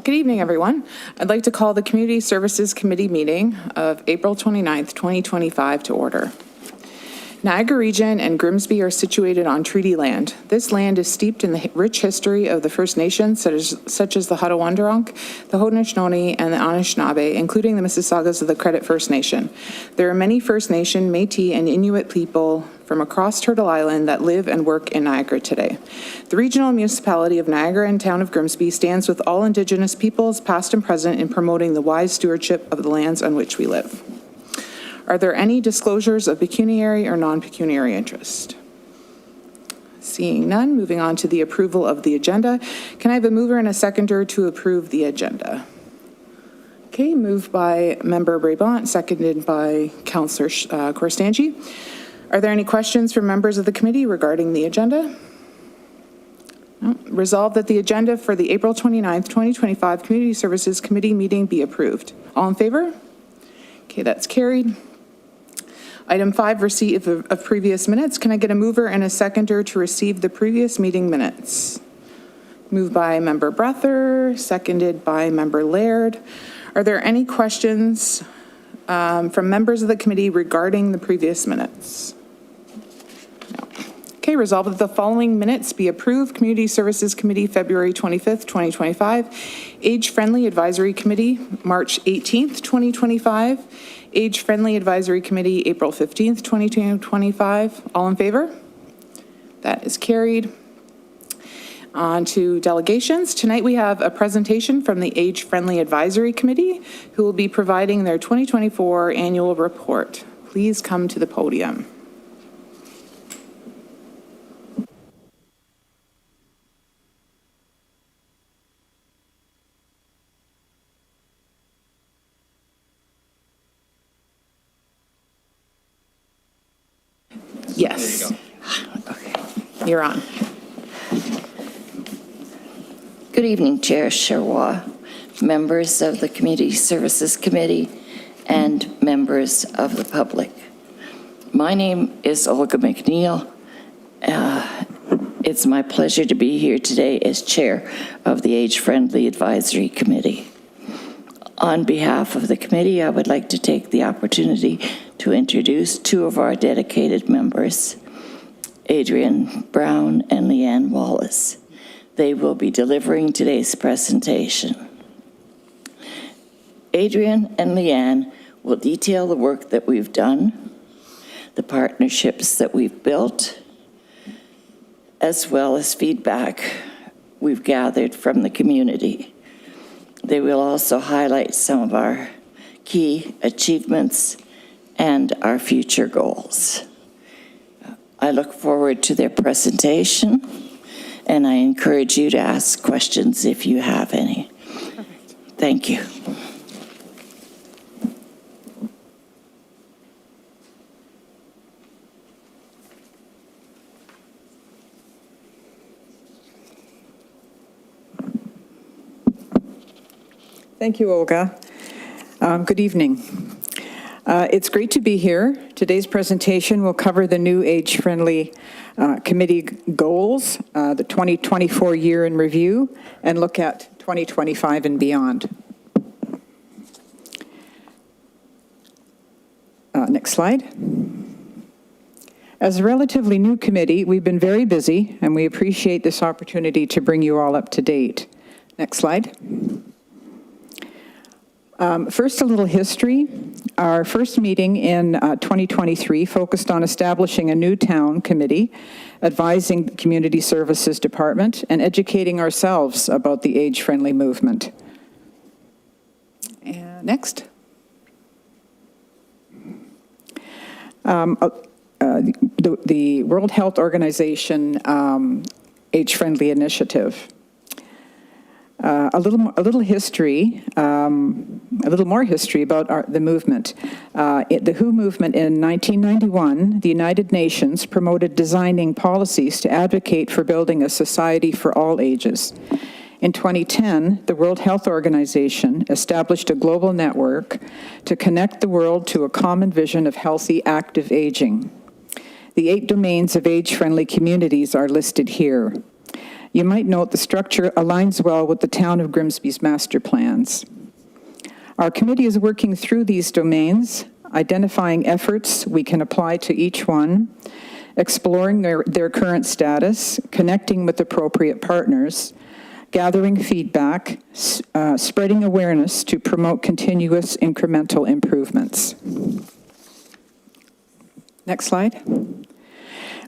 Good evening, everyone. I'd like to call the Community Services Committee meeting of April 29th, 2025 to order. Niagara Region and Grimsby are situated on treaty land. This land is steeped in the rich history of the First Nations, such as the Hattawandurunk, the Haudenosaunee, and the Anishinaabe, including the Mississaugas of the Credit First Nation. There are many First Nation, Métis, and Inuit people from across Turtle Island that live and work in Niagara today. The regional municipality of Niagara and town of Grimsby stands with all Indigenous peoples, past and present, in promoting the wise stewardship of the lands on which we live. Are there any disclosures of pecuniary or non-pecuniary interest? Seeing none, moving on to the approval of the agenda. Can I have a mover and a seconder to approve the agenda? Okay, moved by Member Brabant, seconded by Councillor Korstanji. Are there any questions from members of the committee regarding the agenda? No. Resolved that the agenda for the April 29th, 2025 Community Services Committee meeting be approved. All in favor? Okay, that's carried. Item 5, receipt of previous minutes. Can I get a mover and a seconder to receive the previous meeting minutes? Moved by Member Breather, seconded by Member Laird. Are there any questions from members of the committee regarding the previous minutes? No. Okay, resolved that the following minutes be approved. Community Services Committee, February 25th, 2025. Age Friendly Advisory Committee, March 18th, 2025. Age Friendly Advisory Committee, April 15th, 2025. All in favor? That is carried. On to delegations. Tonight we have a presentation from the Age Friendly Advisory Committee, who will be providing their 2024 annual report. Please come to the podium. Yes. Okay. You're on. Good evening, Chair Sherwa, members of the Community Services Committee, and members of the public. My name is Olga McNeil. It's my pleasure to be here today as Chair of the Age Friendly Advisory Committee. On behalf of the committee, I would like to take the opportunity to introduce two of our dedicated members, Adrienne Brown and Leanne Wallace. They will be delivering today's presentation. Adrienne and Leanne will detail the work that we've done, the partnerships that we've built, as well as feedback we've gathered from the community. They will also highlight some of our key achievements and our future goals. I look forward to their presentation, and I encourage you to ask questions if you have any. Perfect. Thank you. Thank you, Olga. Good evening. It's great to be here. Today's presentation will cover the new Age-Friendly Committee goals, the 2024 year in review, and look at 2025 and beyond. Next slide. As a relatively new committee, we've been very busy, and we appreciate this opportunity to bring you all up to date. Next slide. First, a little history. Our first meeting in 2023 focused on establishing a new town committee, advising the Community Services Department, and educating ourselves about the age-friendly movement. And next. The World Health Organization Age-Friendly Initiative. A little history, a little more history about the movement. The WHO movement in 1991, the United Nations promoted designing policies to advocate for building a society for all ages. In 2010, the World Health Organization established a global network to connect the world to a common vision of healthy, active aging. The 8 domains of age-friendly communities are listed here. You might note the structure aligns well with the town of Grimsby's master plans. Our committee is working through these domains, identifying efforts we can apply to each one, exploring their current status, connecting with appropriate partners, gathering feedback, spreading awareness to promote continuous incremental improvements. Next slide.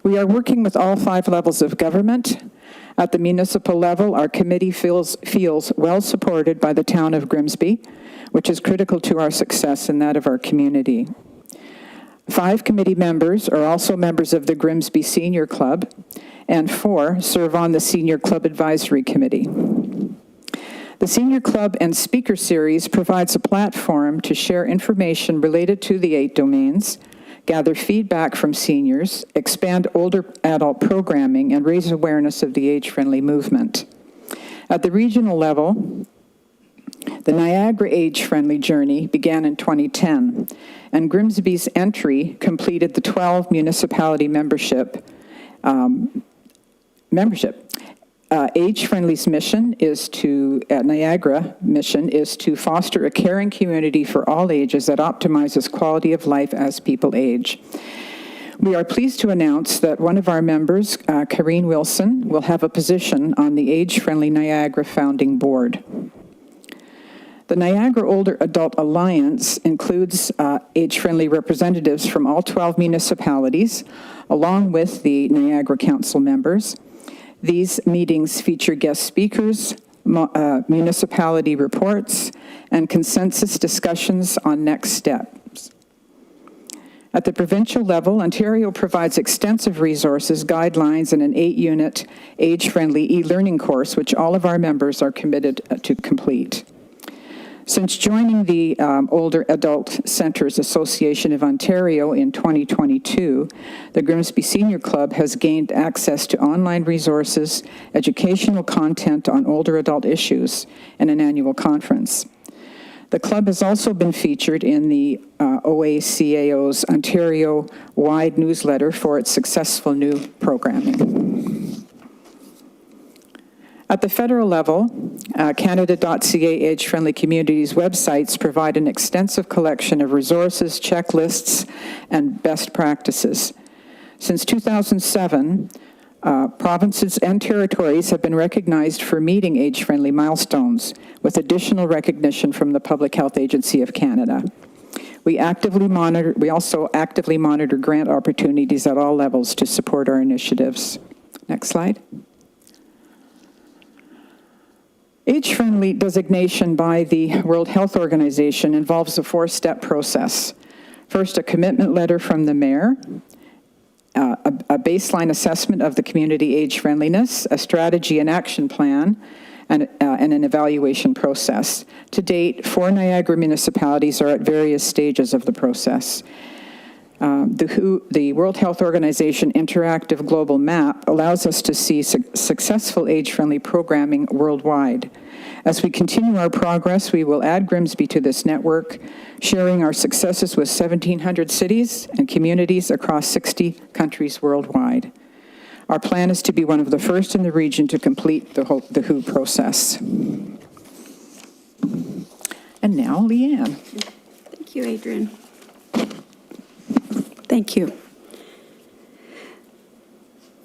We are working with all 5 levels of government. At the municipal level, our committee feels well supported by the town of Grimsby, which is critical to our success and that of our community. 5 committee members are also members of the Grimsby Senior Club, and 4 serve on the Senior Club Advisory Committee. The Senior Club and Speaker Series provides a platform to share information related to the 8 domains, gather feedback from seniors, expand older adult programming, and raise awareness of the age-friendly movement. At the regional level, the Niagara Age-Friendly Journey began in 2010, and Grimsby's entry completed the 12 municipality membership. Age-Friendly's mission is Niagara mission is to foster a caring community for all ages that optimizes quality of life as people age. We are pleased to announce that one of our members, Karine Wilson, will have a position on the Age-Friendly Niagara Founding Board. The Niagara Older Adult Alliance includes age-friendly representatives from all 12 municipalities, along with the Niagara Council members. These meetings feature guest speakers, municipality reports, and consensus discussions on next steps. At the provincial level, Ontario provides extensive resources, guidelines, and an 8-unit age-friendly e-learning course, which all of our members are committed to complete. Since joining the Older Adult Centres Association of Ontario in 2022, the Grimsby Senior Club has gained access to online resources, educational content on older adult issues, and an annual conference. The club has also been featured in the OACAO's Ontario-wide newsletter for its successful new programming. At the federal level, Canada.ca Age-Friendly Communities websites provide an extensive collection of resources, checklists, and best practices. Since 2007, provinces and territories have been recognized for meeting age-friendly milestones, with additional recognition from the Public Health Agency of Canada. We also actively monitor grant opportunities at all levels to support our initiatives. Next slide. Age-friendly designation by the World Health Organization involves a 4-step process. First, a commitment letter from the mayor, a baseline assessment of the community age-friendliness, a strategy and action plan, and an evaluation process. To date, 4 Niagara municipalities are at various stages of the process. The World Health Organization Interactive Global Map allows us to see successful age-friendly programming worldwide. As we continue our progress, we will add Grimsby to this network, sharing our successes with 1,700 cities and communities across 60 countries worldwide. Our plan is to be one of the first in the region to complete the WHO process. And now, Leanne. Thank you, Adrian. Thank you.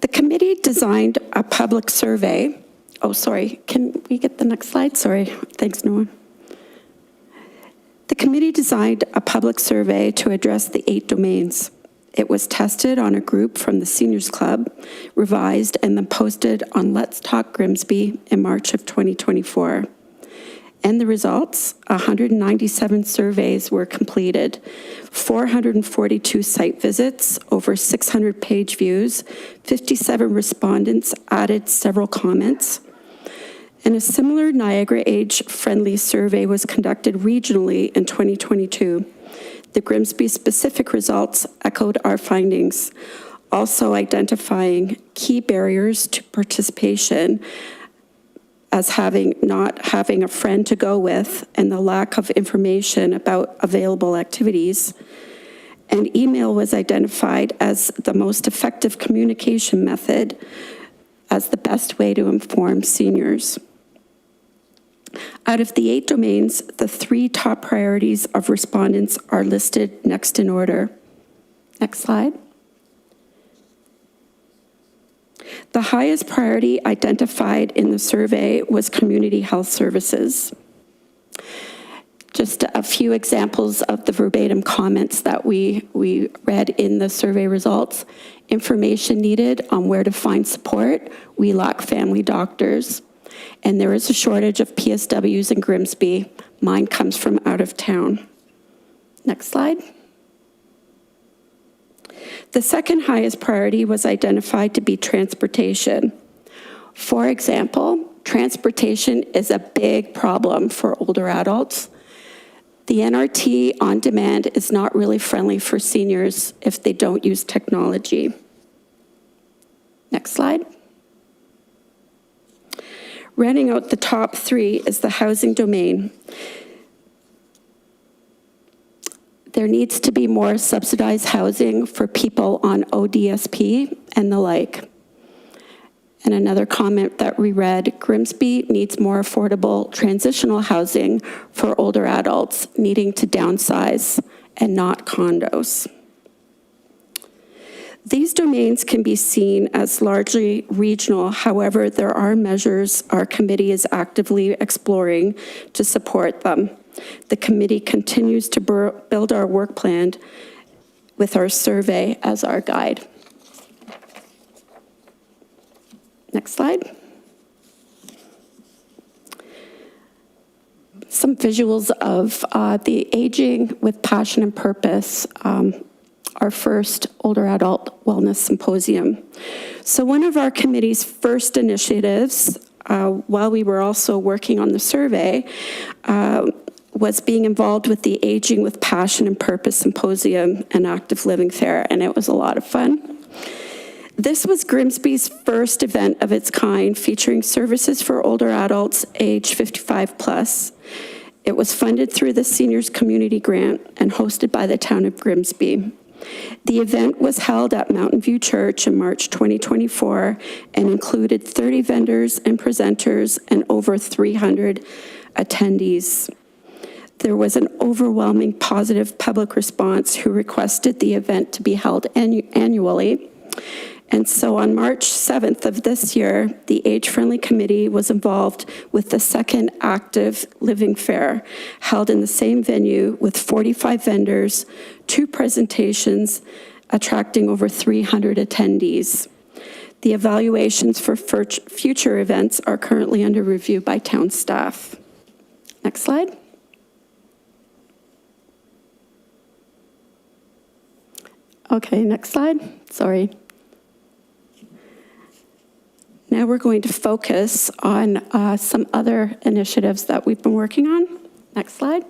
The committee designed a public survey. Oh, sorry. Can we get the next slide? Sorry. Thanks, Noah. The committee designed a public survey to address the 8 domains. It was tested on a group from the Seniors Club, revised, and then posted on Let's Talk Grimsby in March of 2024. And the results, 197 surveys were completed, 442 site visits, over 600 page views, 57 respondents added several comments. And a similar Niagara Age-Friendly survey was conducted regionally in 2022. The Grimsby-specific results echoed our findings, also identifying key barriers to participation as not having a friend to go with and the lack of information about available activities. And email was identified as the most effective communication method as the best way to inform seniors. Out of the 8 domains, the 3 top priorities of respondents are listed next in order. Next slide. The highest priority identified in the survey was community health services. Just a few examples of the verbatim comments that we read in the survey results. Information needed on where to find support. We lack family doctors. And there is a shortage of PSWs in Grimsby. Mine comes from out of town. Next slide. The second highest priority was identified to be transportation. For example, transportation is a big problem for older adults. The NRT on demand is not really friendly for seniors if they don't use technology. Next slide. Rounding out the top 3 is the housing domain. There needs to be more subsidized housing for people on ODSP and the like. And another comment that we read, Grimsby needs more affordable transitional housing for older adults needing to downsize and not condos. These domains can be seen as largely regional. However, there are measures our committee is actively exploring to support them. The committee continues to build our work plan with our survey as our guide. Next slide. Some visuals of the Aging with Passion and Purpose, our first older adult wellness symposium. So one of our committee's first initiatives, while we were also working on the survey, was being involved with the Aging with Passion and Purpose Symposium and Active Living Fair, and it was a lot of fun. This was Grimsby's first event of its kind, featuring services for older adults age 55 plus. It was funded through the Seniors Community Grant and hosted by the town of Grimsby. The event was held at Mountain View Church in March 2024 and included 30 vendors and presenters and over 300 attendees. There was an overwhelming positive public response who requested the event to be held annually. And so on March 7th of this year, the Age Friendly Committee was involved with the second Active Living Fair, held in the same venue with 45 vendors, 2 presentations, attracting over 300 attendees. The evaluations for future events are currently under review by town staff. Next slide. Okay, next slide. Sorry. Now we're going to focus on some other initiatives that we've been working on. Next slide.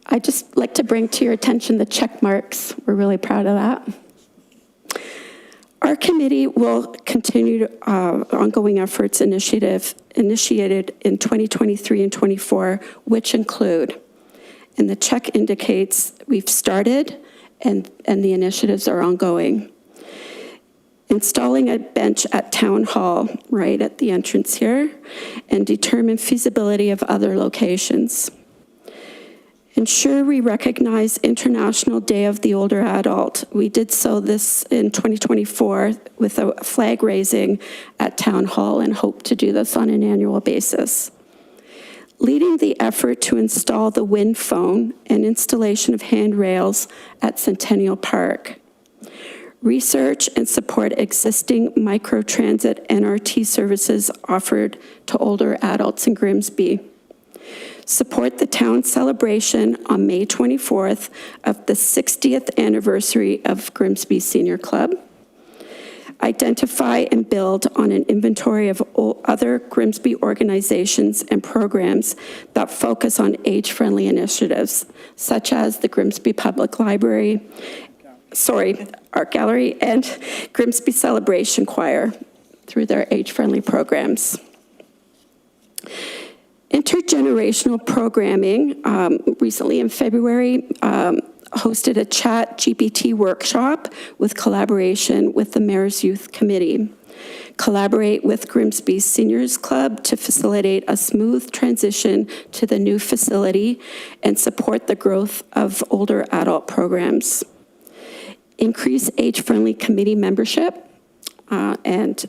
I'd just like to bring to your attention the check marks. We're really proud of that. Our committee will continue ongoing efforts initiated in 2023 and 24, which include, and the check indicates we've started and the initiatives are ongoing. Installing a bench at Town Hall, right at the entrance here, and determine feasibility of other locations. Ensure we recognize International Day of the Older Adult. We did so this in 2024 with a flag raising at Town Hall and hope to do this on an annual basis. Leading the effort to install the wind phone and installation of handrails at Centennial Park. Research and support existing microtransit NRT services offered to older adults in Grimsby. Support the town celebration on May 24th of the 60th anniversary of Grimsby Senior Club. Identify and build on an inventory of other Grimsby organizations and programs that focus on age-friendly initiatives, such as the Grimsby Public Library, Art Gallery, and Grimsby Celebration Choir through their age-friendly programs. Intergenerational programming. Recently in February, hosted a Chat GPT workshop with collaboration with the Mayor's Youth Committee. Collaborate with Grimsby Seniors Club to facilitate a smooth transition to the new facility and support the growth of older adult programs. Increase age-friendly committee membership and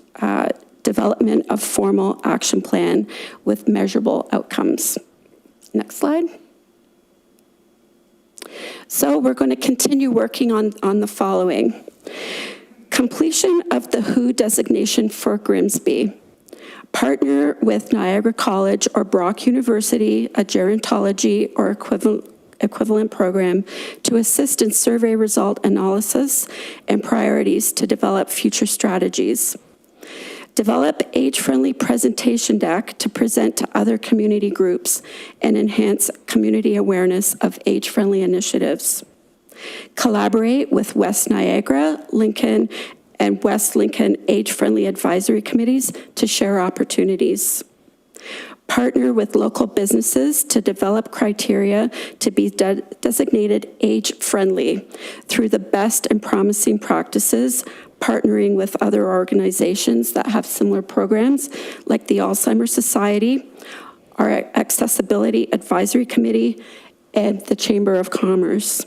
development of formal action plan with measurable outcomes. Next slide. So we're going to continue working on the following. Completion of the WHO designation for Grimsby. Partner with Niagara College or Brock University, a gerontology or equivalent program to assist in survey result analysis and priorities to develop future strategies. Develop age-friendly presentation deck to present to other community groups and enhance community awareness of age-friendly initiatives. Collaborate with West Niagara, Lincoln, and West Lincoln age-friendly advisory committees to share opportunities. Partner with local businesses to develop criteria to be designated age-friendly through the best and promising practices, partnering with other organizations that have similar programs like the Alzheimer's Society, our Accessibility Advisory Committee, and the Chamber of Commerce.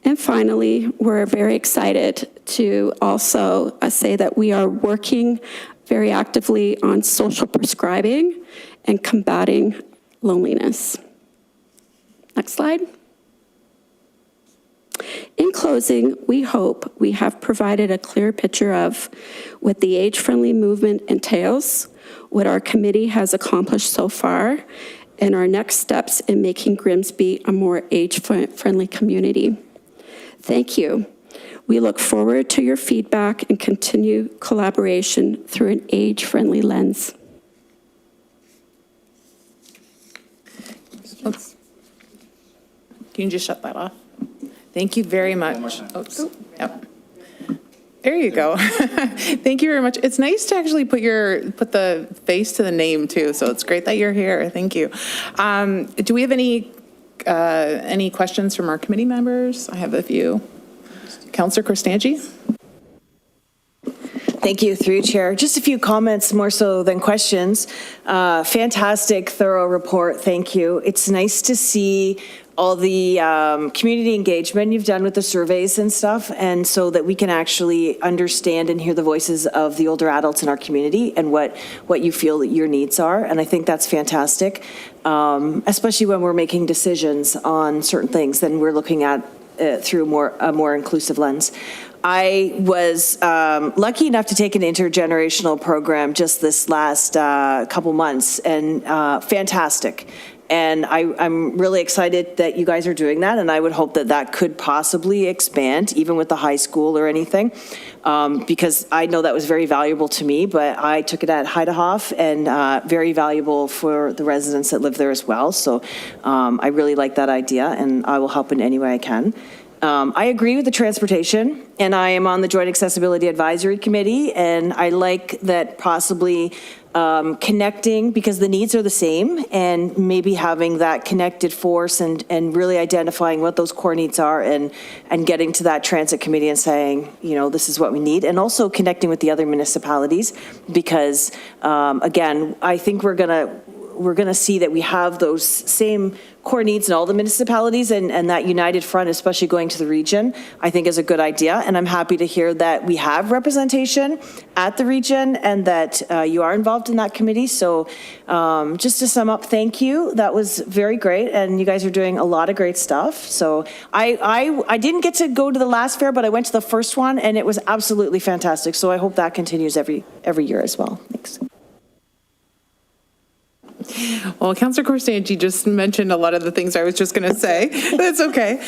And finally, we're very excited to also say that we are working very actively on social prescribing and combating loneliness. Next slide. In closing, we hope we have provided a clear picture of what the age-friendly movement entails, what our committee has accomplished so far, and our next steps in making Grimsby a more age-friendly community. Thank you. We look forward to your feedback and continue collaboration through an age-friendly lens. Oops. Can you just shut that off? Thank you very much. Oops. Yep. There you go. Thank you very much. It's nice to actually put the face to the name too. So it's great that you're here. Thank you. Do we have any questions from our committee members? I have a few. Councillor Kristangi? Thank you, through you, Chair. Just a few comments more so than questions. Fantastic, thorough report. Thank you. It's nice to see all the community engagement you've done with the surveys and stuff, and so that we can actually understand and hear the voices of the older adults in our community and what you feel that your needs are. And I think that's fantastic, especially when we're making decisions on certain things, then we're looking at through a more inclusive lens. I was lucky enough to take an intergenerational program just this last couple months, and fantastic. And I'm really excited that you guys are doing that, and I would hope that that could possibly expand, even with the high school or anything, because I know that was very valuable to me, but I took it at Heidehoff, and very valuable for the residents that live there as well. So I really like that idea, and I will help in any way I can. I agree with the transportation, and I am on the Joint Accessibility Advisory Committee, and I like that possibly connecting, because the needs are the same, and maybe having that connected force and really identifying what those core needs are, and getting to that transit committee and saying, you know, this is what we need, and also connecting with the other municipalities, because again, I think we're gonna see that we have those same core needs in all the municipalities, and that united front, especially going to the region, I think is a good idea. And I'm happy to hear that we have representation at the region, and that you are involved in that committee. So just to sum up, thank you. That was very great, and you guys are doing a lot of great stuff. So I didn't get to go to the last fair, but I went to the first one, and it was absolutely fantastic. So I hope that continues every year as well. Thanks. Well, Councillor Kristangi just mentioned a lot of the things I was just going to say. That's okay.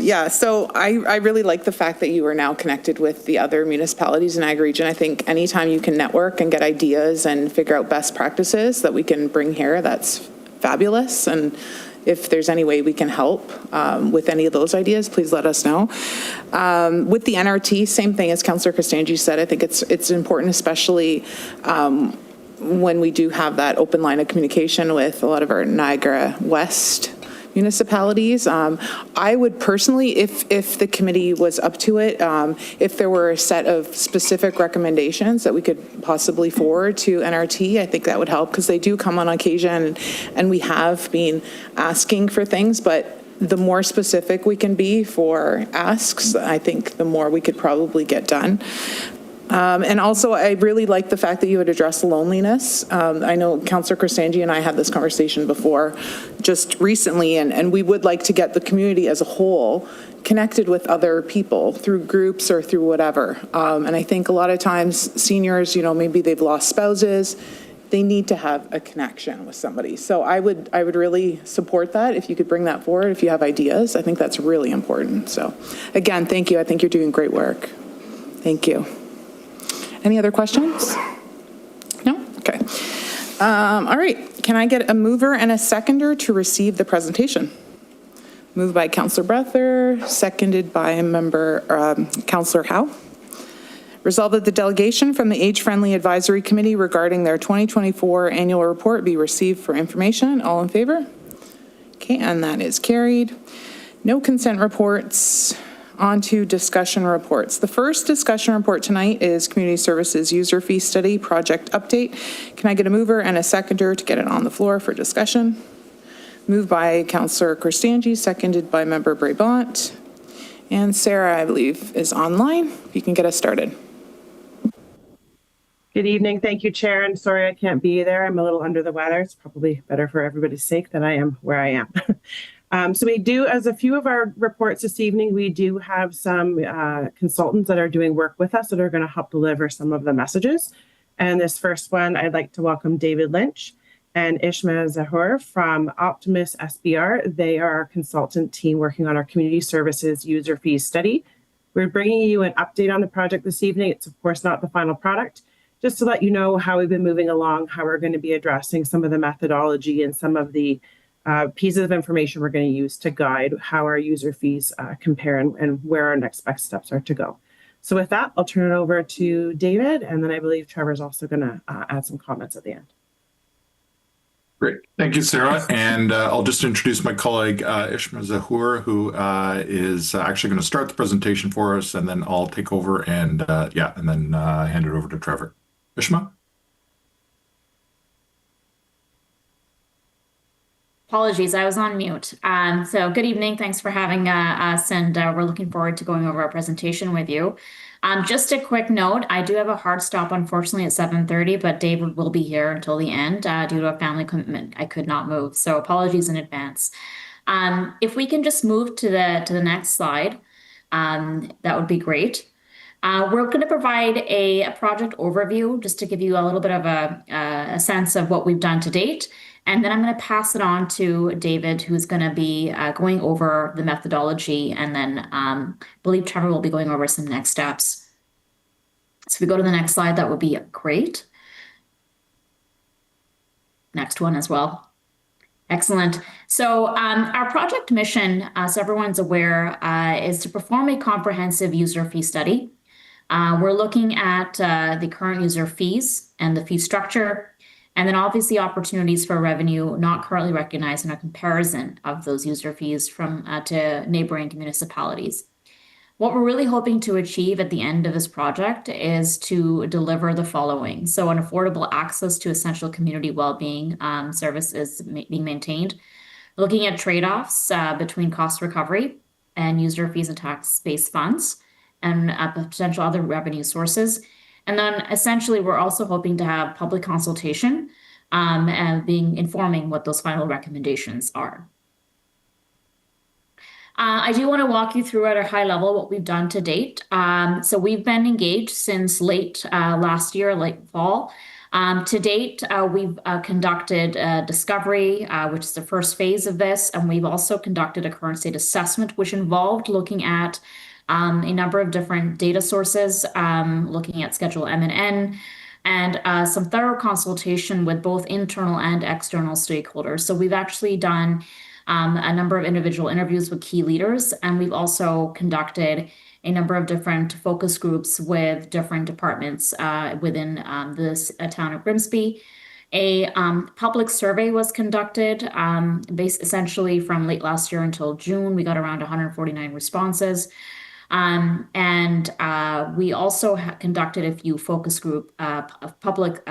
Yeah, so I really like the fact that you are now connected with the other municipalities in Niagara Region. I think anytime you can network and get ideas and figure out best practices that we can bring here, that's fabulous. And if there's any way we can help with any of those ideas, please let us know. With the NRT, same thing as Councillor Kristangi said. I think it's important, especially when we do have that open line of communication with a lot of our Niagara West municipalities. I would personally, if the committee was up to it, if there were a set of specific recommendations that we could possibly forward to NRT, I think that would help, because they do come on occasion, and we have been asking for things, but the more specific we can be for asks, I think the more we could probably get done. And also, I really like the fact that you would address loneliness. I know Councillor Kristangi and I had this conversation before, just recently, and we would like to get the community as a whole connected with other people through groups or through whatever. And I think a lot of times seniors, maybe they've lost spouses, they need to have a connection with somebody. So I would really support that if you could bring that forward, if you have ideas. I think that's really important. So again, thank you. I think you're doing great work. Thank you. Any other questions? No? Okay. All right. Can I get a mover and a seconder to receive the presentation? Moved by Councillor Breather, seconded by Councillor Howe. Resolved that the delegation from the Age-Friendly Advisory Committee regarding their 2024 annual report be received for information. All in favor? Okay, and that is carried. No consent reports. On to discussion reports. The first discussion report tonight is Community Services User Fee Study Project Update. Can I get a mover and a seconder to get it on the floor for discussion? Moved by Councillor Kristangi, seconded by Member Brabant. And Sarah, I believe, is online. If you can get us started. Good evening. Thank you, Chair. And sorry I can't be there. I'm a little under the weather. It's probably better for everybody's sake that I am where I am. So we do, as a few of our reports this evening, we do have some consultants that are doing work with us that are going to help deliver some of the messages. And this first one, I'd like to welcome David Lynch and Ishma Zahur from Optimus SBR. They are our consultant team working on our Community Services User Fees Study. We're bringing you an update on the project this evening. It's, of course, not the final product. Just to let you know how we've been moving along, how we're going to be addressing some of the methodology and some of the pieces of information we're going to use to guide how our user fees compare and where our next best steps are to go. So with that, I'll turn it over to David, and then I believe Trevor's also going to add some comments at the end. Great. Thank you, Sarah. And I'll just introduce my colleague, Ishma Zahur, who is actually going to start the presentation for us, and then I'll take over and then hand it over to Trevor. Ishma? Apologies, I was on mute. So good evening. Thanks for having us, and we're looking forward to going over our presentation with you. Just a quick note, I do have a hard stop, unfortunately, at 7:30, but David will be here until the end due to a family commitment. I could not move, so apologies in advance. If we can just move to the next slide, that would be great. We're going to provide a project overview just to give you a little bit of a sense of what we've done to date. And then I'm going to pass it on to David, who's going to be going over the methodology. And then I believe Trevor will be going over some next steps. So if we go to the next slide, that would be great. Next one as well. Excellent. So our project mission, so everyone's aware, is to perform a comprehensive user fee study. We're looking at the current user fees and the fee structure, and then obviously opportunities for revenue not currently recognized in a comparison of those user fees from to neighboring municipalities. What we're really hoping to achieve at the end of this project is to deliver the following. So an affordable access to essential community well-being services being maintained, looking at trade-offs between cost recovery and user fees and tax-based funds, and potential other revenue sources. And then essentially, we're also hoping to have public consultation and informing what those final recommendations are. I do want to walk you through at a high level what we've done to date. So we've been engaged since late last year, late fall. To date, we've conducted discovery, which is the first phase of this, and we've also conducted a current state assessment, which involved looking at a number of different data sources, looking at Schedule M&N, and some thorough consultation with both internal and external stakeholders. So we've actually done a number of individual interviews with key leaders, and we've also conducted a number of different focus groups with different departments within this town of Grimsby. A public survey was conducted, based essentially from late last year until June. We got around 149 responses. We also conducted a few focus group, public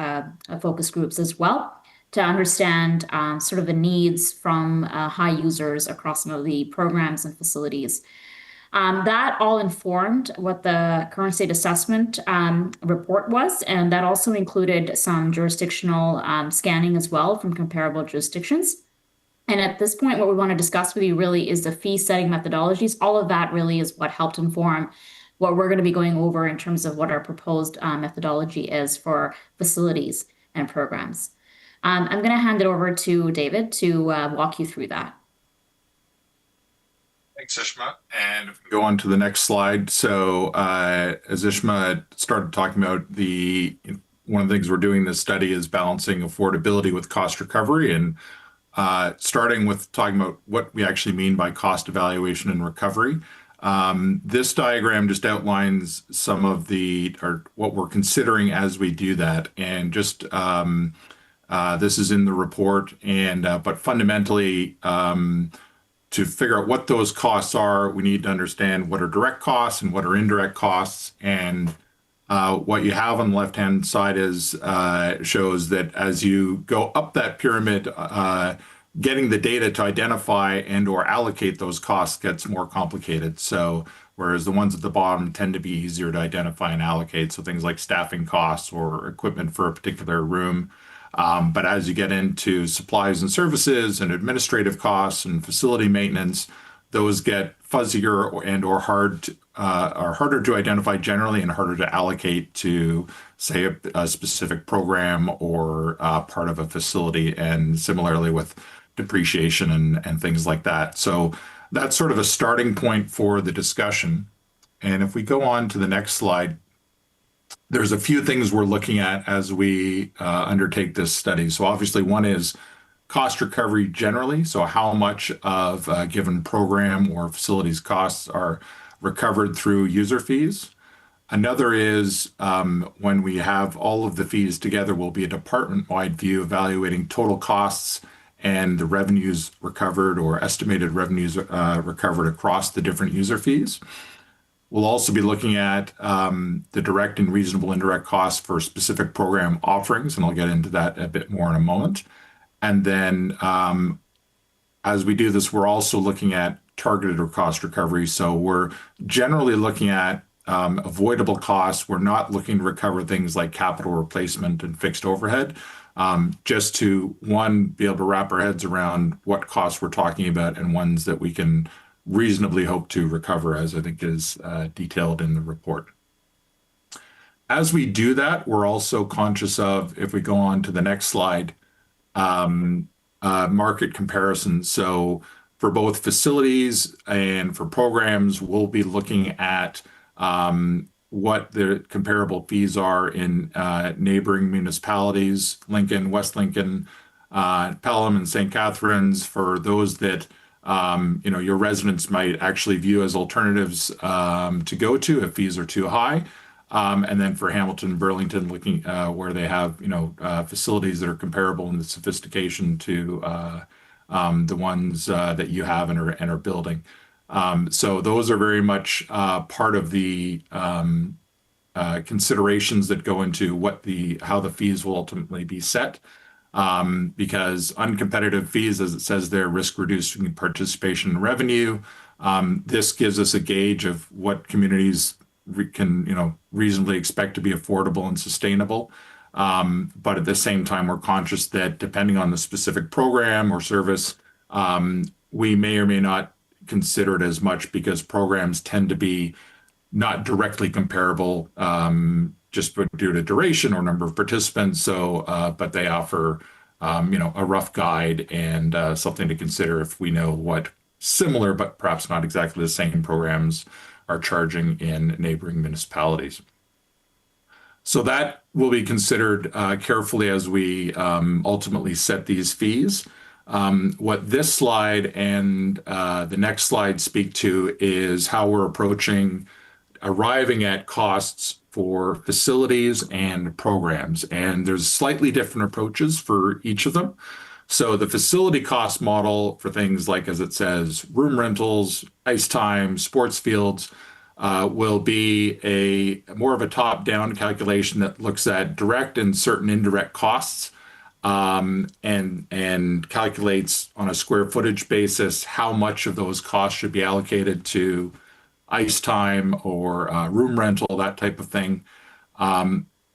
focus groups as well to understand sort of the needs from high users across some of the programs and facilities. That all informed what the current state assessment report was, and that also included some jurisdictional scanning as well from comparable jurisdictions. And at this point, what we want to discuss with you really is the fee setting methodologies. All of that really is what helped inform what we're going to be going over in terms of what our proposed methodology is for facilities and programs. I'm going to hand it over to David to walk you through that. Thanks, Ishma. And if we go on to the next slide. So as Ishma started talking about, one of the things we're doing in this study is balancing affordability with cost recovery, and starting with talking about what we actually mean by cost evaluation and recovery. This diagram just outlines some of what we're considering as we do that. And just this is in the report, and but fundamentally, to figure out what those costs are, we need to understand what are direct costs and what are indirect costs. And what you have on the left-hand side shows that as you go up that pyramid, getting the data to identify and or allocate those costs gets more complicated. So whereas the ones at the bottom tend to be easier to identify and allocate, so things like staffing costs or equipment for a particular room. But as you get into supplies and services and administrative costs and facility maintenance, those get fuzzier and or are harder to identify generally and harder to allocate to, say, a specific program or part of a facility, and similarly with depreciation and things like that. So that's sort of a starting point for the discussion. And if we go on to the next slide, there's a few things we're looking at as we undertake this study. So obviously one is cost recovery generally. So how much of a given program or facilities costs are recovered through user fees. Another is when we have all of the fees together, will be a department-wide view evaluating total costs and the revenues recovered or estimated revenues recovered across the different user fees. We'll also be looking at the direct and reasonable indirect costs for specific program offerings, and I'll get into that a bit more in a moment. And then as we do this, we're also looking at targeted or cost recovery. So we're generally looking at avoidable costs. We're not looking to recover things like capital replacement and fixed overhead, just to, one, be able to wrap our heads around what costs we're talking about and ones that we can reasonably hope to recover, as I think is detailed in the report. As we do that, we're also conscious of, if we go on to the next slide, market comparisons. So for both facilities and for programs, we'll be looking at what the comparable fees are in neighboring municipalities, Lincoln, West Lincoln, Pelham, and St. Catharines, for those that your residents might actually view as alternatives to go to if fees are too high. And then for Hamilton, Burlington, looking where they have, facilities that are comparable in the sophistication to the ones that you have and are building. So those are very much part of the considerations that go into how the fees will ultimately be set. Because uncompetitive fees, as it says there, risk reducing participation in revenue. This gives us a gauge of what communities can, reasonably expect to be affordable and sustainable. But at the same time, we're conscious that depending on the specific program or service, we may or may not consider it as much, because programs tend to be not directly comparable, just due to duration or number of participants. So, but they offer, a rough guide and something to consider if we know what similar, but perhaps not exactly the same programs are charging in neighboring municipalities. So that will be considered carefully as we ultimately set these fees. What this slide and the next slide speak to is how we're approaching arriving at costs for facilities and programs. And there's slightly different approaches for each of them. So the facility cost model for things like, as it says, room rentals, ice time, sports fields, will be a more of a top-down calculation that looks at direct and certain indirect costs, and calculates on a square footage basis how much of those costs should be allocated to ice time or room rental, that type of thing.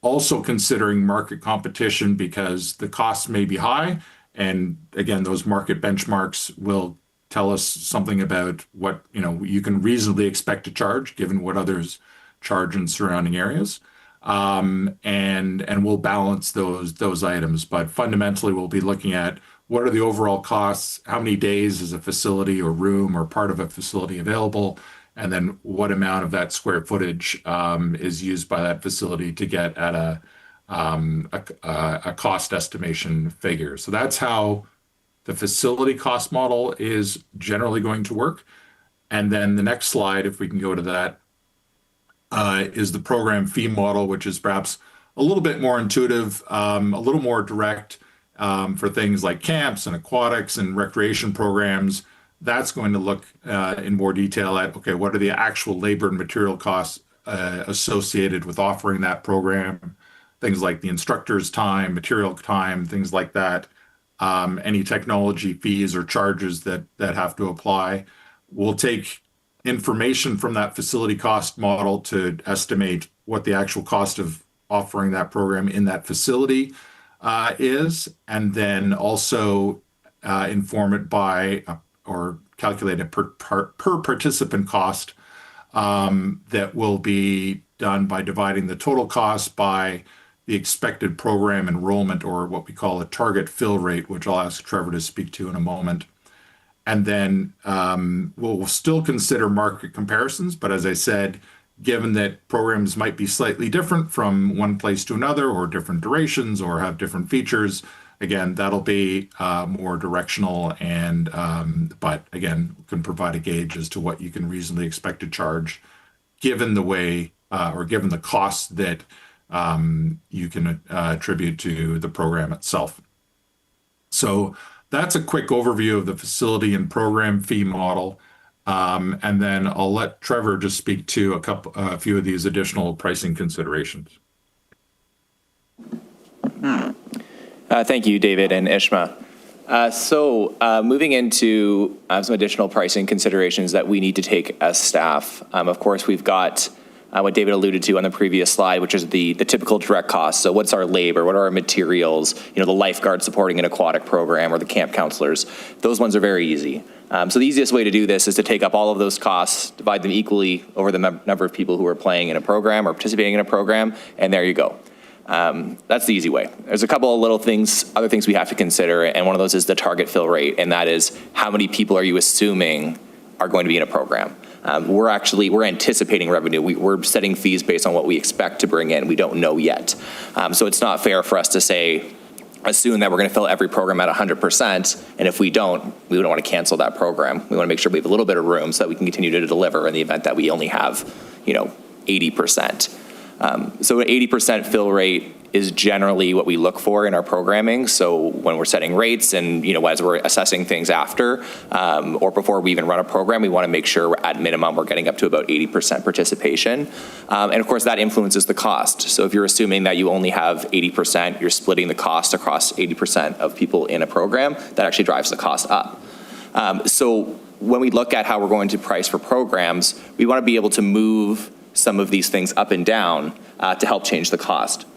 Also considering market competition, because the costs may be high. And again, those market benchmarks will tell us something about what, you can reasonably expect to charge given what others charge in surrounding areas. And we'll balance those items. But fundamentally, we'll be looking at what are the overall costs, how many days is a facility or room or part of a facility available, and then what amount of that square footage is used by that facility to get at a cost estimation figure. So that's how the facility cost model is generally going to work. And then the next slide, if we can go to that, is the program fee model, which is perhaps a little bit more intuitive, a little more direct for things like camps and aquatics and recreation programs. That's going to look in more detail at, okay, what are the actual labor and material costs associated with offering that program? Things like the instructor's time, material time, things like that. Any technology fees or charges that have to apply. We'll take information from that facility cost model to estimate what the actual cost of offering that program in that facility is, and then also inform it by or calculate a per participant cost that will be done by dividing the total cost by the expected program enrollment, or what we call a target fill rate, which I'll ask Trevor to speak to in a moment. And then we'll still consider market comparisons, but as I said, given that programs might be slightly different from one place to another, or different durations, or have different features, again, that'll be more directional, and but again, can provide a gauge as to what you can reasonably expect to charge, given the way or given the costs that you can attribute to the program itself. So that's a quick overview of the facility and program fee model. And then I'll let Trevor just speak to a few of these additional pricing considerations. Thank you, David and Ishma. So moving into some additional pricing considerations that we need to take as staff. Of course, we've got what David alluded to on the previous slide, which is the typical direct costs. So what's our labor? What are our materials? The lifeguard supporting an aquatic program, or the camp counselors. Those ones are very easy. So the easiest way to do this is to take up all of those costs, divide them equally over the number of people who are playing in a program or participating in a program, and there you go. That's the easy way. There's a couple of other things we have to consider, and one of those is the target fill rate, and that is how many people are you assuming are going to be in a program? We're anticipating revenue. We're setting fees based on what we expect to bring in. We don't know yet. So it's not fair for us to assume that we're going to fill every program at 100%. And if we don't want to cancel that program. We want to make sure we have a little bit of room so that we can continue to deliver in the event that we only have, 80%. So an 80% fill rate is generally what we look for in our programming. So when we're setting rates and, as we're assessing things after or before we even run a program, we want to make sure at minimum we're getting up to about 80% participation. And of course, that influences the cost. So if you're assuming that you only have 80%, you're splitting the cost across 80% of people in a program, that actually drives the cost up. So when we look at how we're going to price for programs, we want to be able to move some of these things up and down to help change the cost.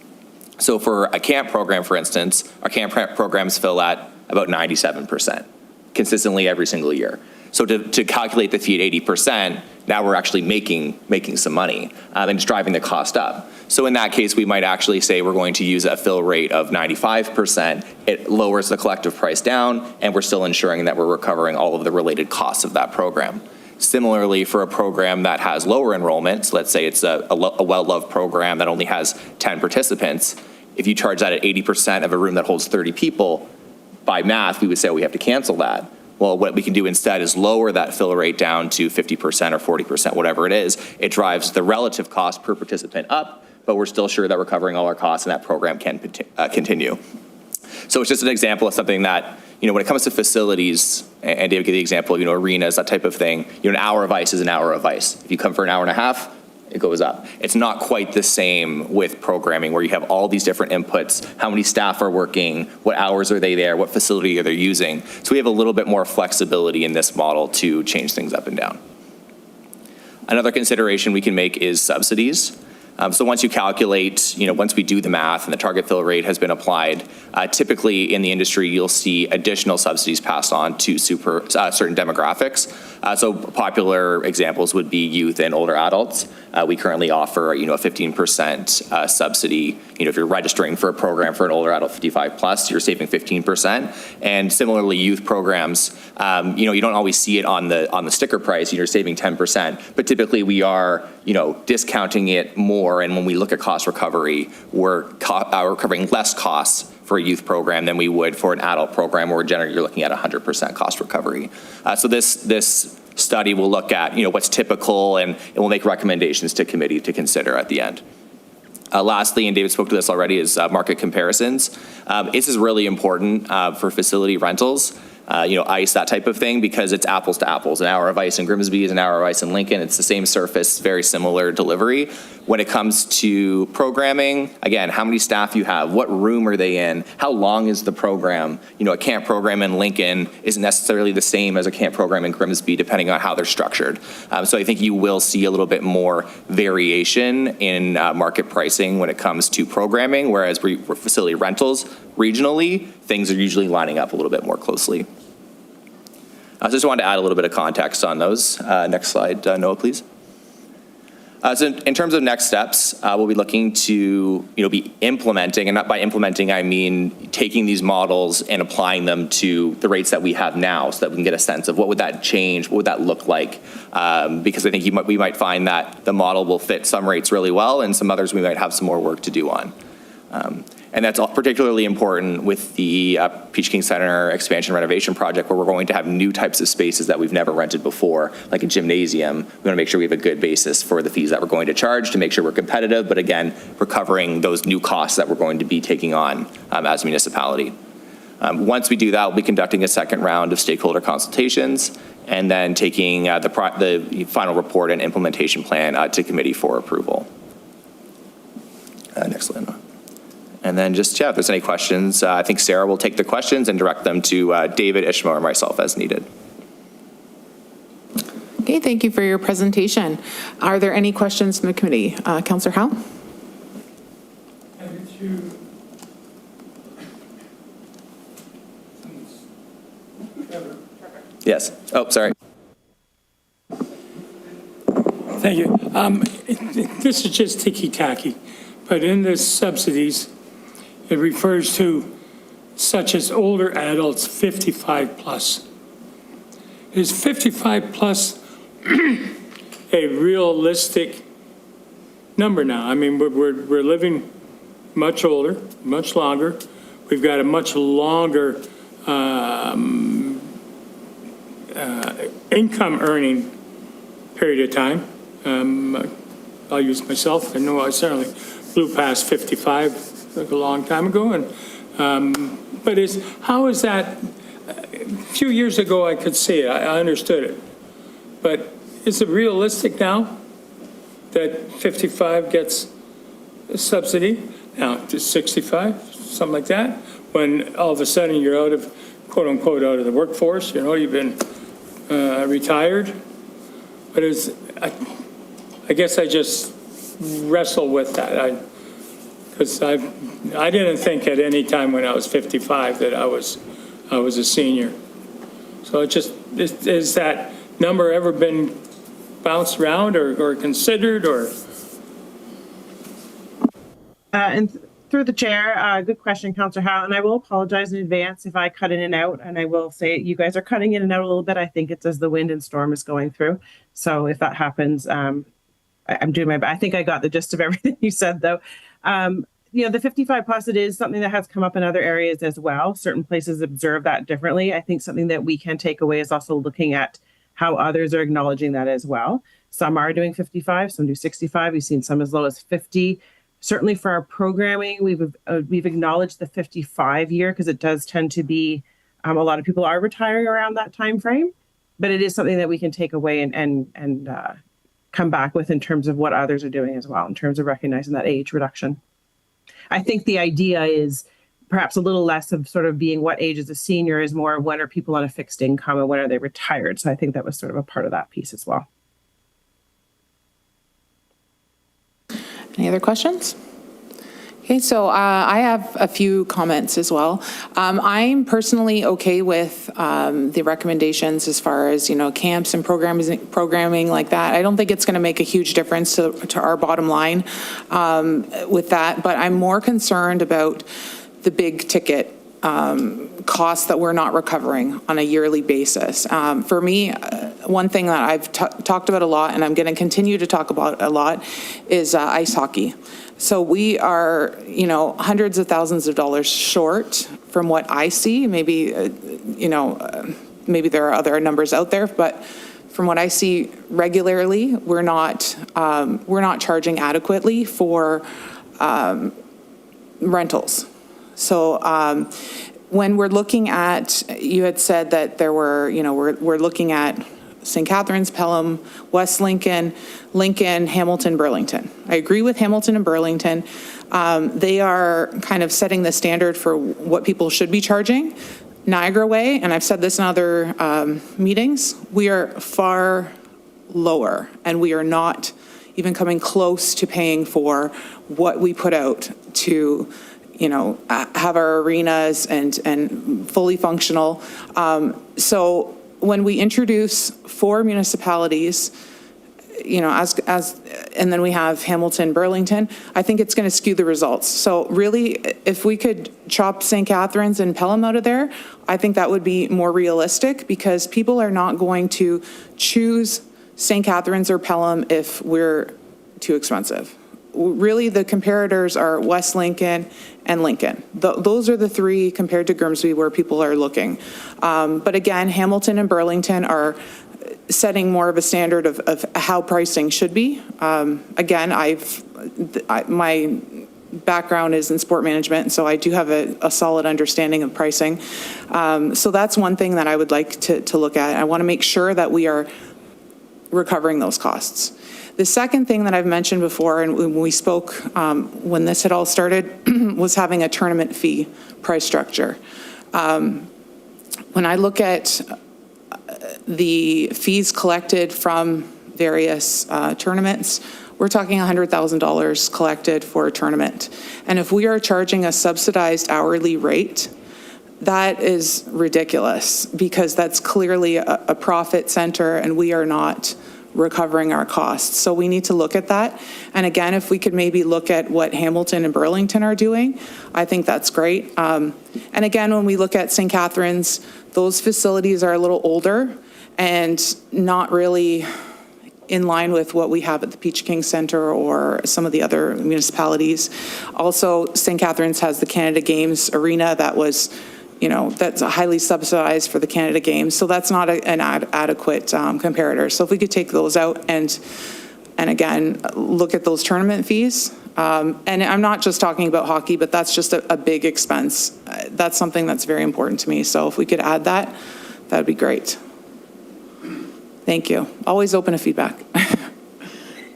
So for a camp program, for instance, our camp programs fill at about 97% consistently every single year. So to calculate the fee at 80%, now we're actually making some money and it's driving the cost up. So in that case, we might actually say we're going to use a fill rate of 95%. It lowers the collective price down, and we're still ensuring that we're recovering all of the related costs of that program. Similarly, for a program that has lower enrollments, let's say it's a well-loved program that only has 10 participants, if you charge that at 80% of a room that holds 30 people, by math, we would say we have to cancel that. Well, what we can do instead is lower that fill rate down to 50% or 40%, whatever it is. It drives the relative cost per participant up, but we're still sure that we're covering all our costs and that program can continue. So it's just an example of something that, when it comes to facilities, and David gave the example, arenas, that type of thing, an hour of ice is an hour of ice. If you come for an hour and a half, it goes up. It's not quite the same with programming where you have all these different inputs, how many staff are working, what hours are they there, what facility are they using. So we have a little bit more flexibility in this model to change things up and down. Another consideration we can make is subsidies. So once you calculate, once we do the math and the target fill rate has been applied, typically in the industry, you'll see additional subsidies passed on to certain demographics. So popular examples would be youth and older adults. We currently offer, a 15% subsidy. If you're registering for a program for an older adult 55 plus, you're saving 15%. And similarly, youth programs, you don't always see it on the sticker price. You're saving 10%, but typically we are, discounting it more. And when we look at cost recovery, we're recovering less costs for a youth program than we would for an adult program, where generally you're looking at 100% cost recovery. So this study will look at what's typical, and it will make recommendations to committee to consider at the end. Lastly, and David spoke to this already, is market comparisons. This is really important for facility rentals. ICE, that type of thing, because it's apples to apples. An hour of ice in Grimsby is an hour of ice in Lincoln. It's the same surface, very similar delivery. When it comes to programming, again, how many staff you have, what room are they in, how long is the program? A camp program in Lincoln isn't necessarily the same as a camp program in Grimsby, depending on how they're structured. So I think you will see a little bit more variation in market pricing when it comes to programming, whereas for facility rentals, regionally, things are usually lining up a little bit more closely. I just wanted to add a little bit of context on those. Next slide, Noah, please. So in terms of next steps, we'll be looking to be implementing, and not by implementing I mean taking these models and applying them to the rates that we have now, so that we can get a sense of what would that change, what would that look like, because I think we might find that the model will fit some rates really well, and some others we might have some more work to do on. And that's particularly important with the Peach King Center expansion renovation project, where we're going to have new types of spaces that we've never rented before, like a gymnasium. We want to make sure we have a good basis for the fees that we're going to charge to make sure we're competitive, but again, recovering those new costs that we're going to be taking on as a municipality. Once we do that, we'll be conducting a second round of stakeholder consultations, and then taking the final report and implementation plan to committee for approval. Next slide. And then if there's any questions, I think Sarah will take the questions and direct them to David, Ishma, or myself as needed. Okay, thank you for your presentation. Are there any questions from the committee? Councillor Howe? Yes. Oh, sorry. Thank you. This is just ticky-tacky, but in the subsidies, it refers to such as older adults 55 plus. Is 55 plus a realistic number now? I mean, we're living much older, much longer. We've got a much longer income earning period of time. I'll use myself. I know I certainly blew past 55 like a long time ago, but how is that? A few years ago, I could see it. I understood it, but is it realistic now that 55 gets a subsidy now to 65, something like that? When all of a sudden you're out of, quote unquote, out of the workforce. You've been retired, but I guess I just wrestle with that. Because I didn't think at any time when I was 55 that I was a senior. So is that number ever been bounced around or considered or? And through the chair, good question, Councillor Howe, and I will apologize in advance if I cut in and out, and I will say you guys are cutting in and out a little bit. I think it's as the wind and storm is going through. So if that happens, I'm doing my best. I think I got the gist of everything you said, though. The 55 plus, it is something that has come up in other areas as well. Certain places observe that differently. I think something that we can take away is also looking at how others are acknowledging that as well. Some are doing 55, some do 65. We've seen some as low as 50. Certainly for our programming, we've acknowledged the 55 year because it does tend to be a lot of people are retiring around that time frame, but it is something that we can take away and come back with in terms of what others are doing as well, in terms of recognizing that age reduction. I think the idea is perhaps a little less of sort of being what age is a senior, is more when are people on a fixed income and when are they retired. So I think that was sort of a part of that piece as well. Any other questions? Okay, so I have a few comments as well. I'm personally okay with the recommendations as far as, camps and programming like that. I don't think it's going to make a huge difference to our bottom line with that, but I'm more concerned about the big ticket costs that we're not recovering on a yearly basis. For me, one thing that I've talked about a lot, and I'm going to continue to talk about a lot, is ice hockey. So we are, hundreds of thousands of dollars short from what I see. Maybe, maybe there are other numbers out there, but from what I see regularly, we're not charging adequately for rentals. So when we're looking at, you had said that there were, we're looking at St. Catharines, Pelham, West Lincoln, Hamilton, Burlington. I agree with Hamilton and Burlington. They are kind of setting the standard for what people should be charging. Niagara Way, and I've said this in other meetings, we are far lower, and we are not even coming close to paying for what we put out to have our arenas and fully functional. So when we introduce 4 municipalities, and then we have Hamilton, Burlington, I think it's going to skew the results. So really, if we could chop St. Catharines and Pelham out of there, I think that would be more realistic, because people are not going to choose St. Catharines or Pelham if we're too expensive. Really, the comparators are West Lincoln and Lincoln. Those are the 3 compared to Grimsby where people are looking. But again, Hamilton and Burlington are setting more of a standard of how pricing should be. Again, my background is in sport management, and so I do have a solid understanding of pricing. So that's one thing that I would like to look at. I want to make sure that we are recovering those costs. The second thing that I've mentioned before, and when we spoke when this had all started, was having a tournament fee price structure. When I look at the fees collected from various tournaments, we're talking $100,000 collected for a tournament. And if we are charging a subsidized hourly rate, that is ridiculous, because that's clearly a profit center, and we are not recovering our costs. So we need to look at that. And again, if we could maybe look at what Hamilton and Burlington are doing, I think that's great. And again, when we look at St. Catharines, those facilities are a little older and not really in line with what we have at the Peach King Center or some of the other municipalities. Also, St. Catharines has the Canada Games arena that was, that's highly subsidized for the Canada Games. So that's not an adequate comparator. So if we could take those out and again, look at those tournament fees. And I'm not just talking about hockey, but that's just a big expense. That's something that's very important to me. So if we could add that, that'd be great. Thank you. Always open to feedback.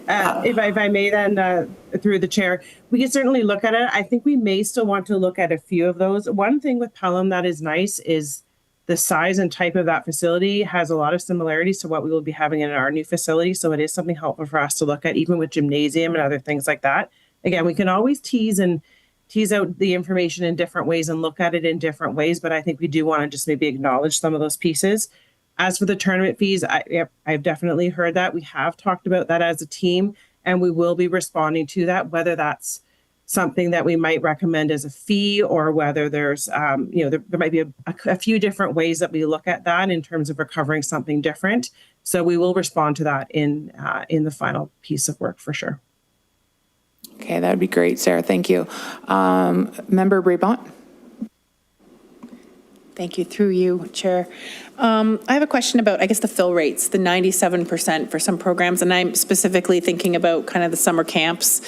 If I may then, through the chair, we can certainly look at it. I think we may still want to look at a few of those. One thing with Pelham that is nice is the size and type of that facility has a lot of similarities to what we will be having in our new facility. So it is something helpful for us to look at, even with gymnasium and other things like that. Again, we can always tease out the information in different ways and look at it in different ways, but I think we do want to just maybe acknowledge some of those pieces. As for the tournament fees, I've definitely heard that. We have talked about that as a team, and we will be responding to that, whether that's something that we might recommend as a fee, or whether there's, there might be a few different ways that we look at that in terms of recovering something different. So we will respond to that in the final piece of work for sure. Okay, that would be great, Sarah. Thank you. Member Brabant. Thank you. Through you, Chair. I have a question about, I guess, the fill rates, the 97% for some programs, and I'm specifically thinking about kind of the summer camps.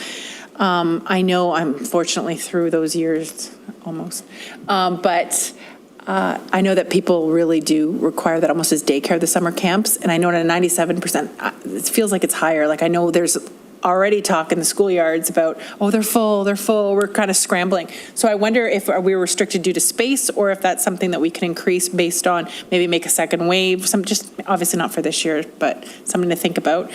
I know I'm fortunately through those years, almost. But I know that people really do require that almost as daycare, the summer camps. And I know at a 97%, it feels like it's higher. Like I know there's already talk in the schoolyards about, oh, they're full, we're kind of scrambling. So I wonder if we're restricted due to space or if that's something that we can increase based on maybe make a second wave, just obviously not for this year, but something to think about.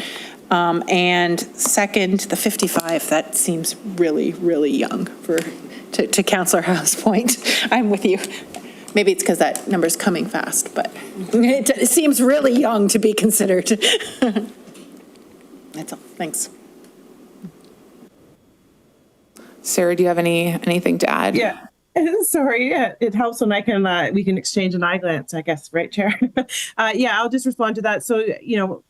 And second, the 55, that seems really, really young to Councillor Howe's point. I'm with you. Maybe it's because that number's coming fast, but it seems really young to be considered. That's all. Thanks. Sarah, do you have anything to add? Yeah. Sorry, yeah, it helps when we can exchange an eye glance, I guess, right, Chair? Yeah, I'll just respond to that. So,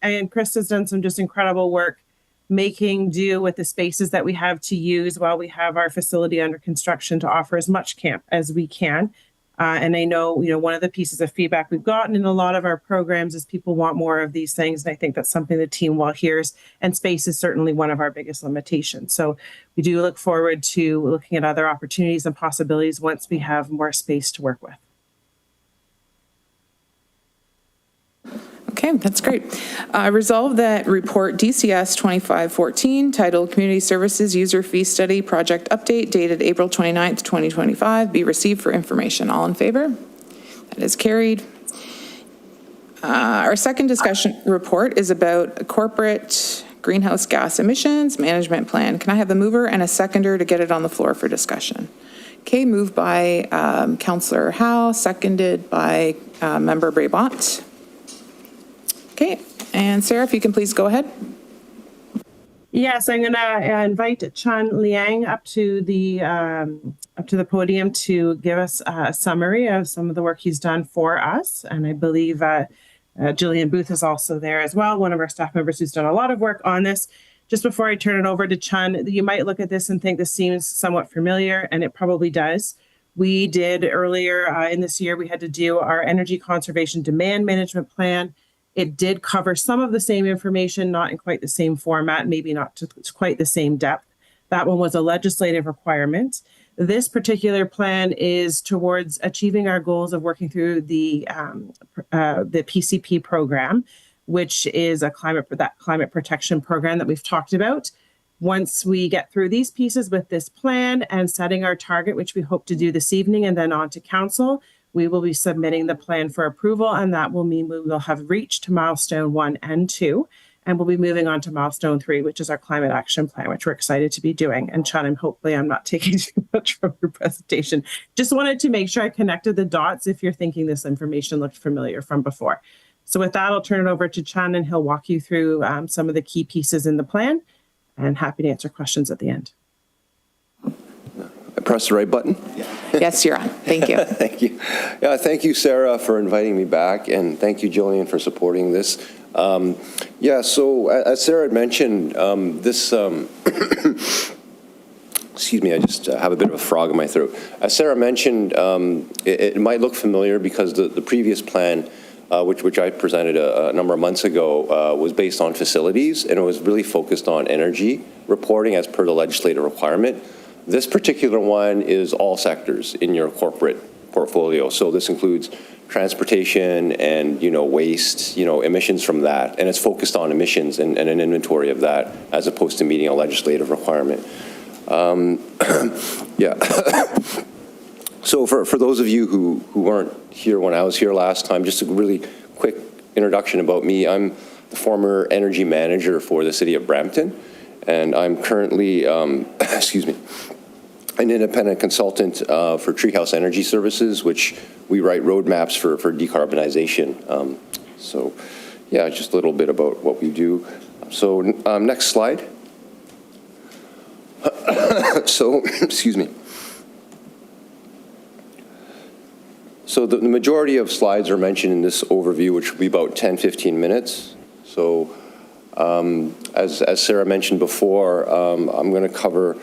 and Chris has done some just incredible work making do with the spaces that we have to use while we have our facility under construction to offer as much camp as we can. And I know, one of the pieces of feedback we've gotten in a lot of our programs is people want more of these things. And I think that's something the team well hears. And space is certainly one of our biggest limitations. So we do look forward to looking at other opportunities and possibilities once we have more space to work with. Okay, that's great. Resolve that report DCS 2514 titled Community Services User Fee Study Project Update dated April 29th, 2025 be received for information. All in favor? That is carried. Our second discussion report is about a corporate greenhouse gas emissions management plan. Can I have a mover and a seconder to get it on the floor for discussion? Okay, moved by Councillor Howe, seconded by Member Brabant. Okay, and Sarah, if you can please go ahead. Yes, I'm going to invite Chun Liang up to the podium to give us a summary of some of the work he's done for us. And I believe Jillian Booth is also there as well, one of our staff members who's done a lot of work on this. Just before I turn it over to Chun, you might look at this and think this seems somewhat familiar, and it probably does. We did earlier in this year, we had to do our energy conservation demand management plan. It did cover some of the same information, not in quite the same format, maybe not to quite the same depth. That one was a legislative requirement. This particular plan is towards achieving our goals of working through the PCP program, which is a climate protection program that we've talked about. Once we get through these pieces with this plan and setting our target, which we hope to do this evening and then on to council, we will be submitting the plan for approval, and that will mean we will have reached milestone 1 and 2, and we'll be moving on to milestone 3, which is our climate action plan, which we're excited to be doing. And Chun, hopefully I'm not taking too much from your presentation. Just wanted to make sure I connected the dots if you're thinking this information looked familiar from before. So with that, I'll turn it over to Chun, and he'll walk you through some of the key pieces in the plan, and happy to answer questions at the end. I press the right button? Yes, you're on. Thank you. Thank you. Yeah, thank you, Sarah, for inviting me back, and thank you, Jillian, for supporting this. So as Sarah had mentioned, this, excuse me, I just have a bit of a frog in my throat. As Sarah mentioned, it might look familiar because the previous plan, which I presented a number of months ago, was based on facilities, and it was really focused on energy reporting as per the legislative requirement. This particular one is all sectors in your corporate portfolio. So this includes transportation and, waste, emissions from that. And it's focused on emissions and an inventory of that as opposed to meeting a legislative requirement. So for those of you who weren't here when I was here last time, just a really quick introduction about me. I'm the former energy manager for the city of Brampton. And I'm currently, an independent consultant for Treehouse Energy Services, which we write roadmaps for decarbonization. Just a little bit about what we do. So next slide. Excuse me. So the majority of slides are mentioned in this overview, which will be about 10, 15 minutes. So as Sarah mentioned before, I'm going to cover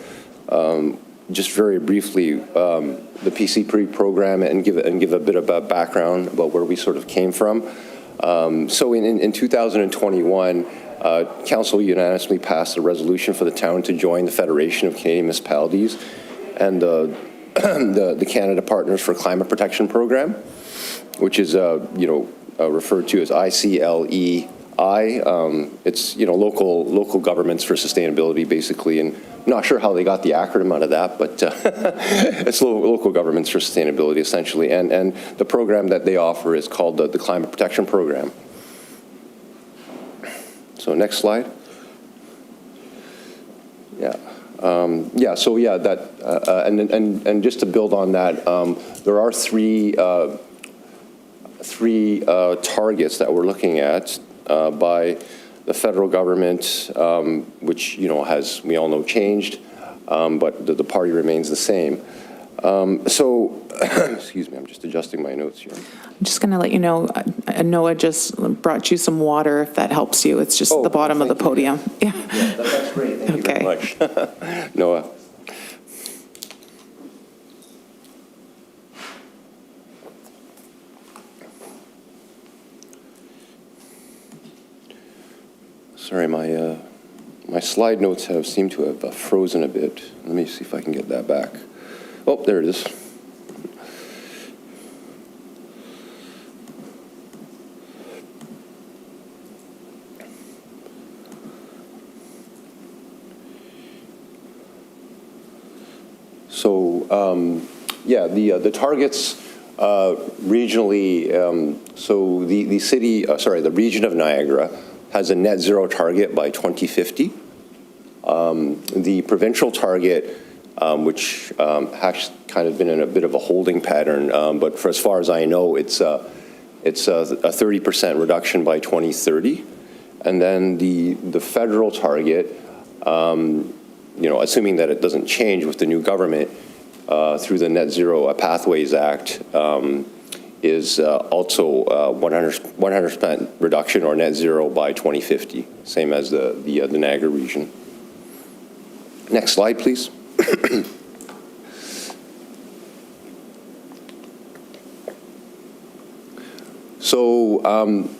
just very briefly the PCP program and give a bit of a background about where we sort of came from. So in 2021, Council unanimously passed a resolution for the town to join the Federation of Canadian Municipalities and the Canada Partners for Climate Protection Program, which is, referred to as ICLEI. It's, local governments for sustainability, basically, and I'm not sure how they got the acronym out of that, but it's local governments for sustainability, essentially. And the program that they offer is called the Climate Protection Program. So next slide. Yeah. And just to build on that, there are three targets that we're looking at by the federal government, which, has, we all know, changed, but the party remains the same. Excuse me, I'm just adjusting my notes here. I'm just going to let you know, Noah just brought you some water, if that helps you. It's just at the bottom of the podium. Yeah. That's great. Thank you very much. Noah. Sorry, my slide notes seem to have frozen a bit. Let me see if I can get that back. Oh, there it is. So, the targets regionally, so the city, the region of Niagara has a net zero target by 2050. The provincial target, which has kind of been in a bit of a holding pattern, but for as far as I know, it's a 30% reduction by 2030. And then the federal target, assuming that it doesn't change with the new government through the Net Zero Pathways Act, is also 100% reduction or net zero by 2050, same as the Niagara region. Next slide, please. So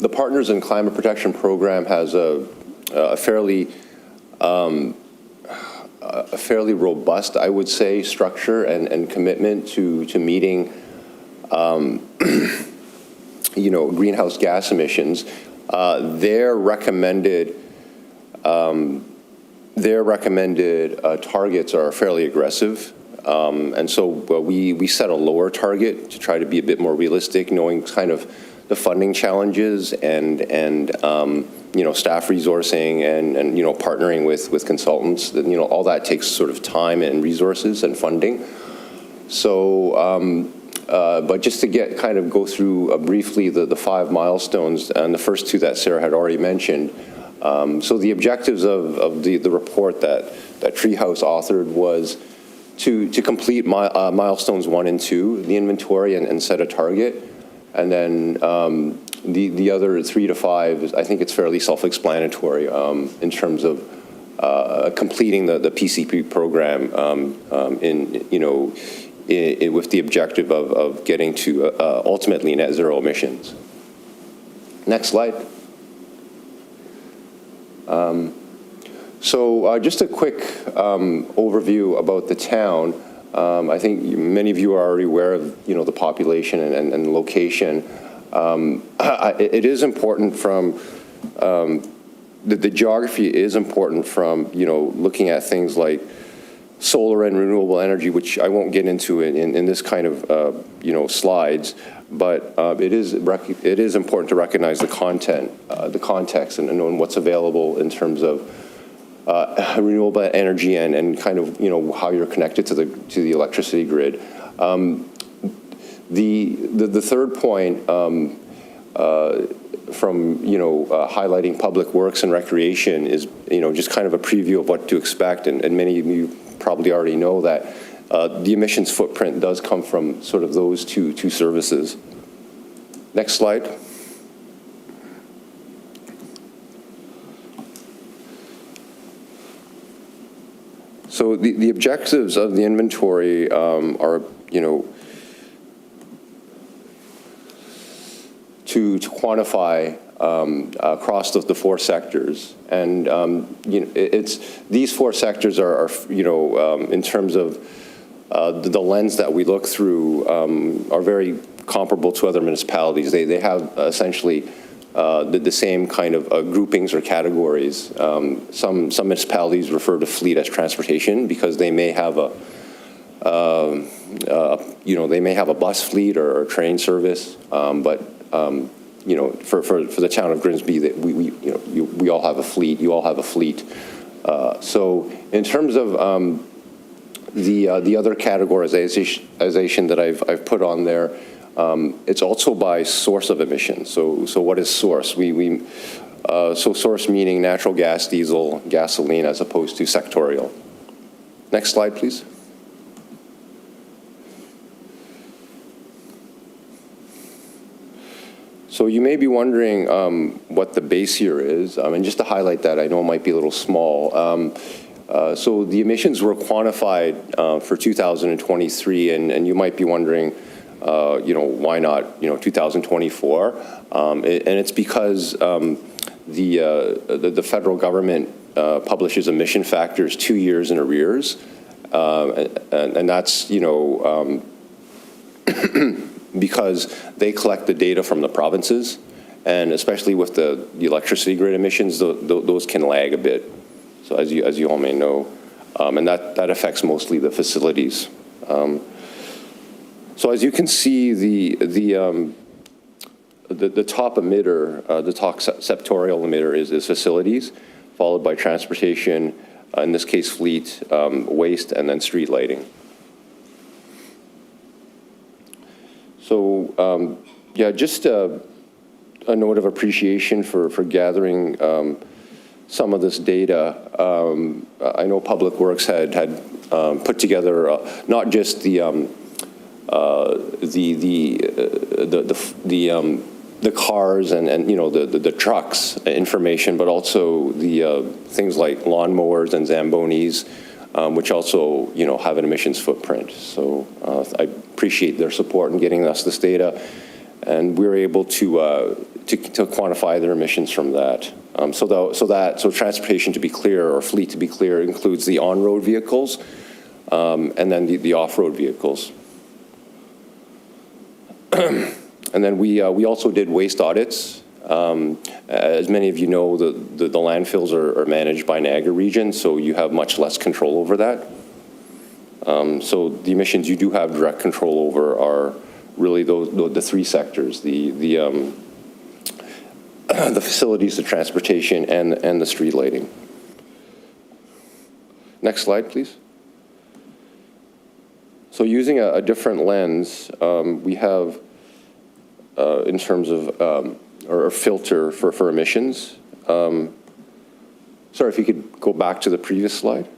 the Partners in Climate Protection Program has a fairly robust, I would say, structure and commitment to meeting greenhouse gas emissions. Their recommended targets are fairly aggressive. And so we set a lower target to try to be a bit more realistic, knowing kind of the funding challenges and staff resourcing and partnering with consultants. All that takes sort of time and resources and funding. So, but just to go through briefly the 5 milestones, and the first 2 that Sarah had already mentioned. So the objectives of the report that Treehouse authored was to complete milestones 1 and 2, the inventory and set a target. And then the other 3 to 5, I think it's fairly self-explanatory in terms of completing the PCP program with the objective of getting to ultimately net zero emissions. Next slide. So just a quick overview about the town. I think many of you are already aware of the population and location. It is important from the geography is important from looking at things like solar and renewable energy, which I won't get into in this kind of slides, but it is important to recognize the context, and what's available in terms of renewable energy and kind of how you're connected to the electricity grid. The third point from highlighting public works and recreation is just kind of a preview of what to expect, and many of you probably already know that the emissions footprint does come from sort of those two services. Next slide. So the objectives of the inventory are, to quantify across the four sectors. And these four sectors are in terms of the lens that we look through, are very comparable to other municipalities. They have essentially the same kind of groupings or categories. Some municipalities refer to fleet as transportation because they may have they may have a bus fleet or train service, but for the town of Grimsby, that we all have a fleet. You all have a fleet. So in terms of the other categorization that I've put on there, it's also by source of emissions. So what is source? So source meaning natural gas, diesel, gasoline, as opposed to sectorial. Next slide, please. So you may be wondering what the base year is, and just to highlight that, I know it might be a little small. So the emissions were quantified for 2023, and you might be wondering, why not, 2024? And it's because the federal government publishes emission factors 2 years in arrears, and that's, because they collect the data from the provinces, and especially with the electricity grid emissions, those can lag a bit. So as you all may know, and that affects mostly the facilities. So as you can see, the top emitter, the top sectorial emitter is facilities, followed by transportation, in this case fleet, waste, and then street lighting. So just a note of appreciation for gathering some of this data. I know Public Works had put together not just the cars and the trucks information, but also the things like lawnmowers and Zambonis, which also have an emissions footprint. So I appreciate their support in getting us this data, and we're able to quantify their emissions from that. So transportation, to be clear, or fleet, to be clear, includes the on-road vehicles and then the off-road vehicles. And then we also did waste audits. As many of you know, the landfills are managed by Niagara Region, so you have much less control over that. So the emissions you do have direct control over are really the three sectors: the facilities, the transportation, and the street lighting. Next slide, please. So using a different lens, we have, in terms of, or a filter for emissions. Sorry, if you could go back to the previous slide.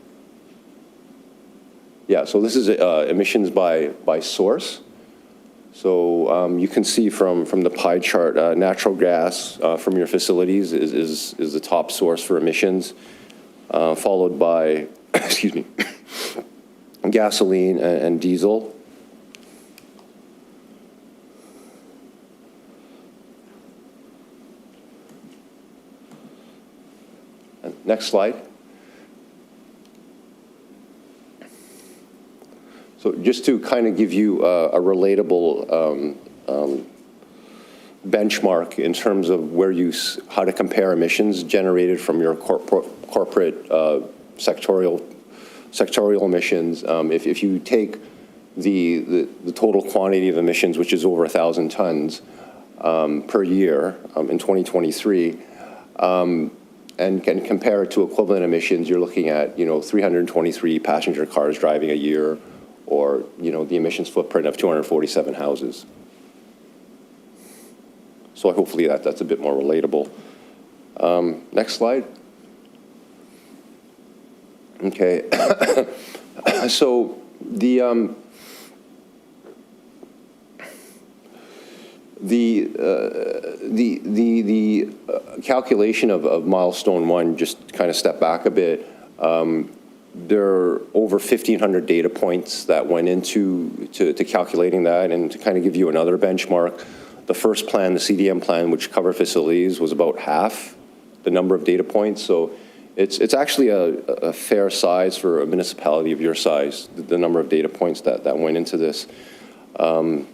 Yeah, so this is emissions by source. So you can see from the pie chart, natural gas from your facilities is the top source for emissions, followed by, excuse me, gasoline and diesel. Next slide. So just to kind of give you a relatable benchmark in terms of how to compare emissions generated from your corporate sectorial emissions. If you take the total quantity of emissions, which is over 1,000 tons per year in 2023, and can compare it to equivalent emissions, you're looking at 323 passenger cars driving a year, or the emissions footprint of 247 houses. So hopefully that's a bit more relatable. Next slide. Okay. So the calculation of milestone one, just kind of step back a bit, there are over 1,500 data points that went into calculating that, and to kind of give you another benchmark, The first plan, the CDM plan, which covered facilities, was about half the number of data points. So it's actually a fair size for a municipality of your size, the number of data points that went into this. And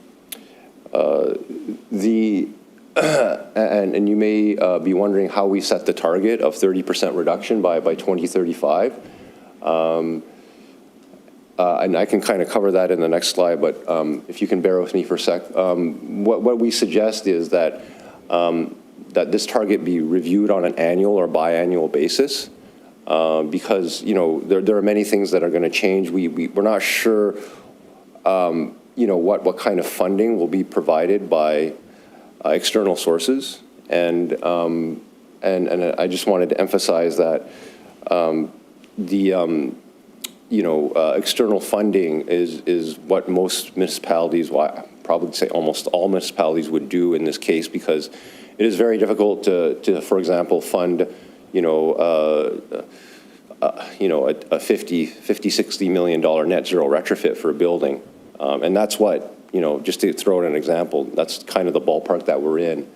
you may be wondering how we set the target of 30% reduction by 2035. And I can kind of cover that in the next slide, but if you can bear with me for a sec. What we suggest is that, that this target be reviewed on an annual or biannual basis, because, you know, there are many things that are going to change. We're not sure, you know, what kind of funding will be provided by external sources. And I just wanted to emphasize that you know, external funding is what most municipalities, well, I'd probably say almost all municipalities would do in this case, because it is very difficult to for example, fund, you know, a $50–60 million net zero retrofit for a building. And that's what, you know, just to throw out an example, that's kind of the ballpark that we're in.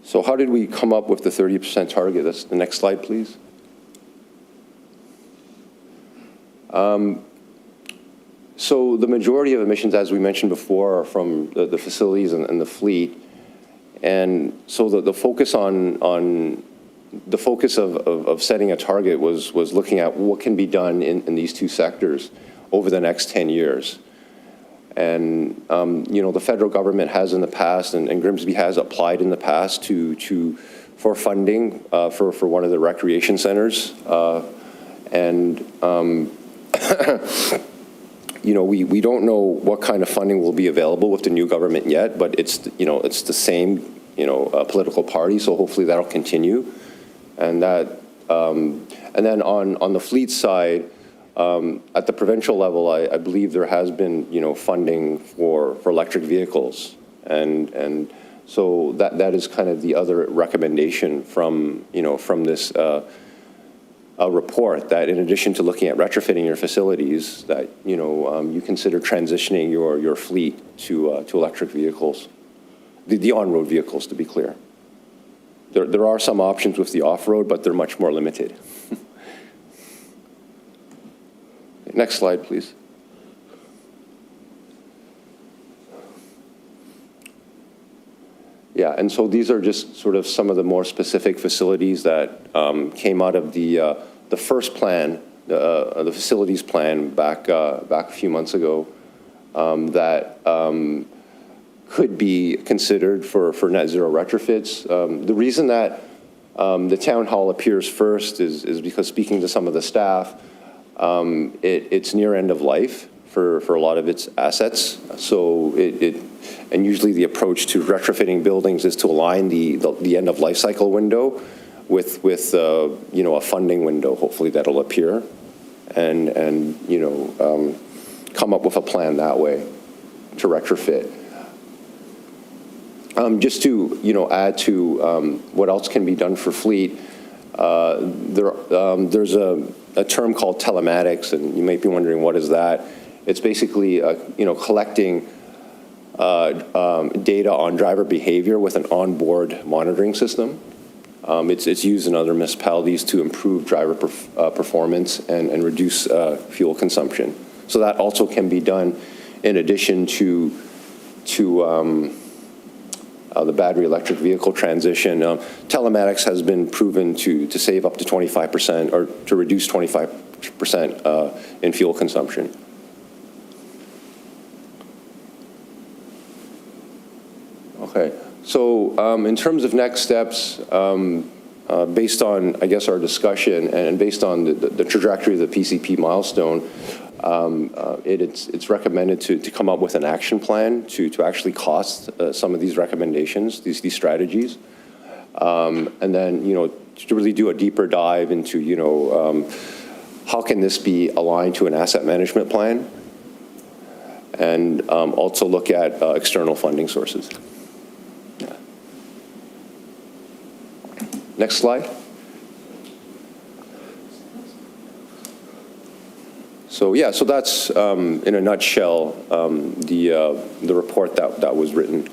So how did we come up with the 30% target? That's the next slide, please. So the majority of emissions, as we mentioned before, are from the facilities and the fleet. And so the focus the focus of setting a target was looking at what can be done in these two sectors over the next 10 years. And, you know, the federal government has in the past, and Grimsby has applied in the past for funding for one of the recreation centers. You know, we don't know what kind of funding will be available with the new government yet, but it's, you know, it's the same, you know, political party, so hopefully that'll continue. And that, and then on the fleet side, at the provincial level, I believe there has been, you know, funding for electric vehicles. And so that is kind of the other recommendation from, you know, from this a report, that in addition to looking at retrofitting your facilities, that, you know, you consider transitioning your fleet to electric vehicles, the on-road vehicles, to be clear. There are some options with the off-road, but they're much more limited. Next slide, please. Yeah, and so these are just sort of some of the more specific facilities that came out of the first plan, the facilities plan back a few months ago, that could be considered for net zero retrofits. The reason that the town hall appears first is because, speaking to some of the staff, it's near end of life for a lot of its assets. So and usually the approach to retrofitting buildings is to align the end of life cycle window with you know, a funding window, hopefully that'll appear, and you know, come up with a plan that way to retrofit. Just to, you know, add to what else can be done for fleet, there's a term called telematics, and you might be wondering, what is that? It's basically, you know, collecting data on driver behavior with an onboard monitoring system. It's used in other municipalities to improve driver performance and reduce fuel consumption. So that also can be done in addition to the battery electric vehicle transition. Telematics has been proven to save up to 25% or to reduce 25% in fuel consumption. Okay, so in terms of next steps, based on, I guess, our discussion and based on the trajectory of the PCP milestone, it's recommended to come up with an action plan to actually cost some of these recommendations, these strategies, and then, you know, to really do a deeper dive into, you know, how can this be aligned to an asset management plan, and also look at external funding sources. Yeah. Next slide. So yeah, so that's in a nutshell the report that was written.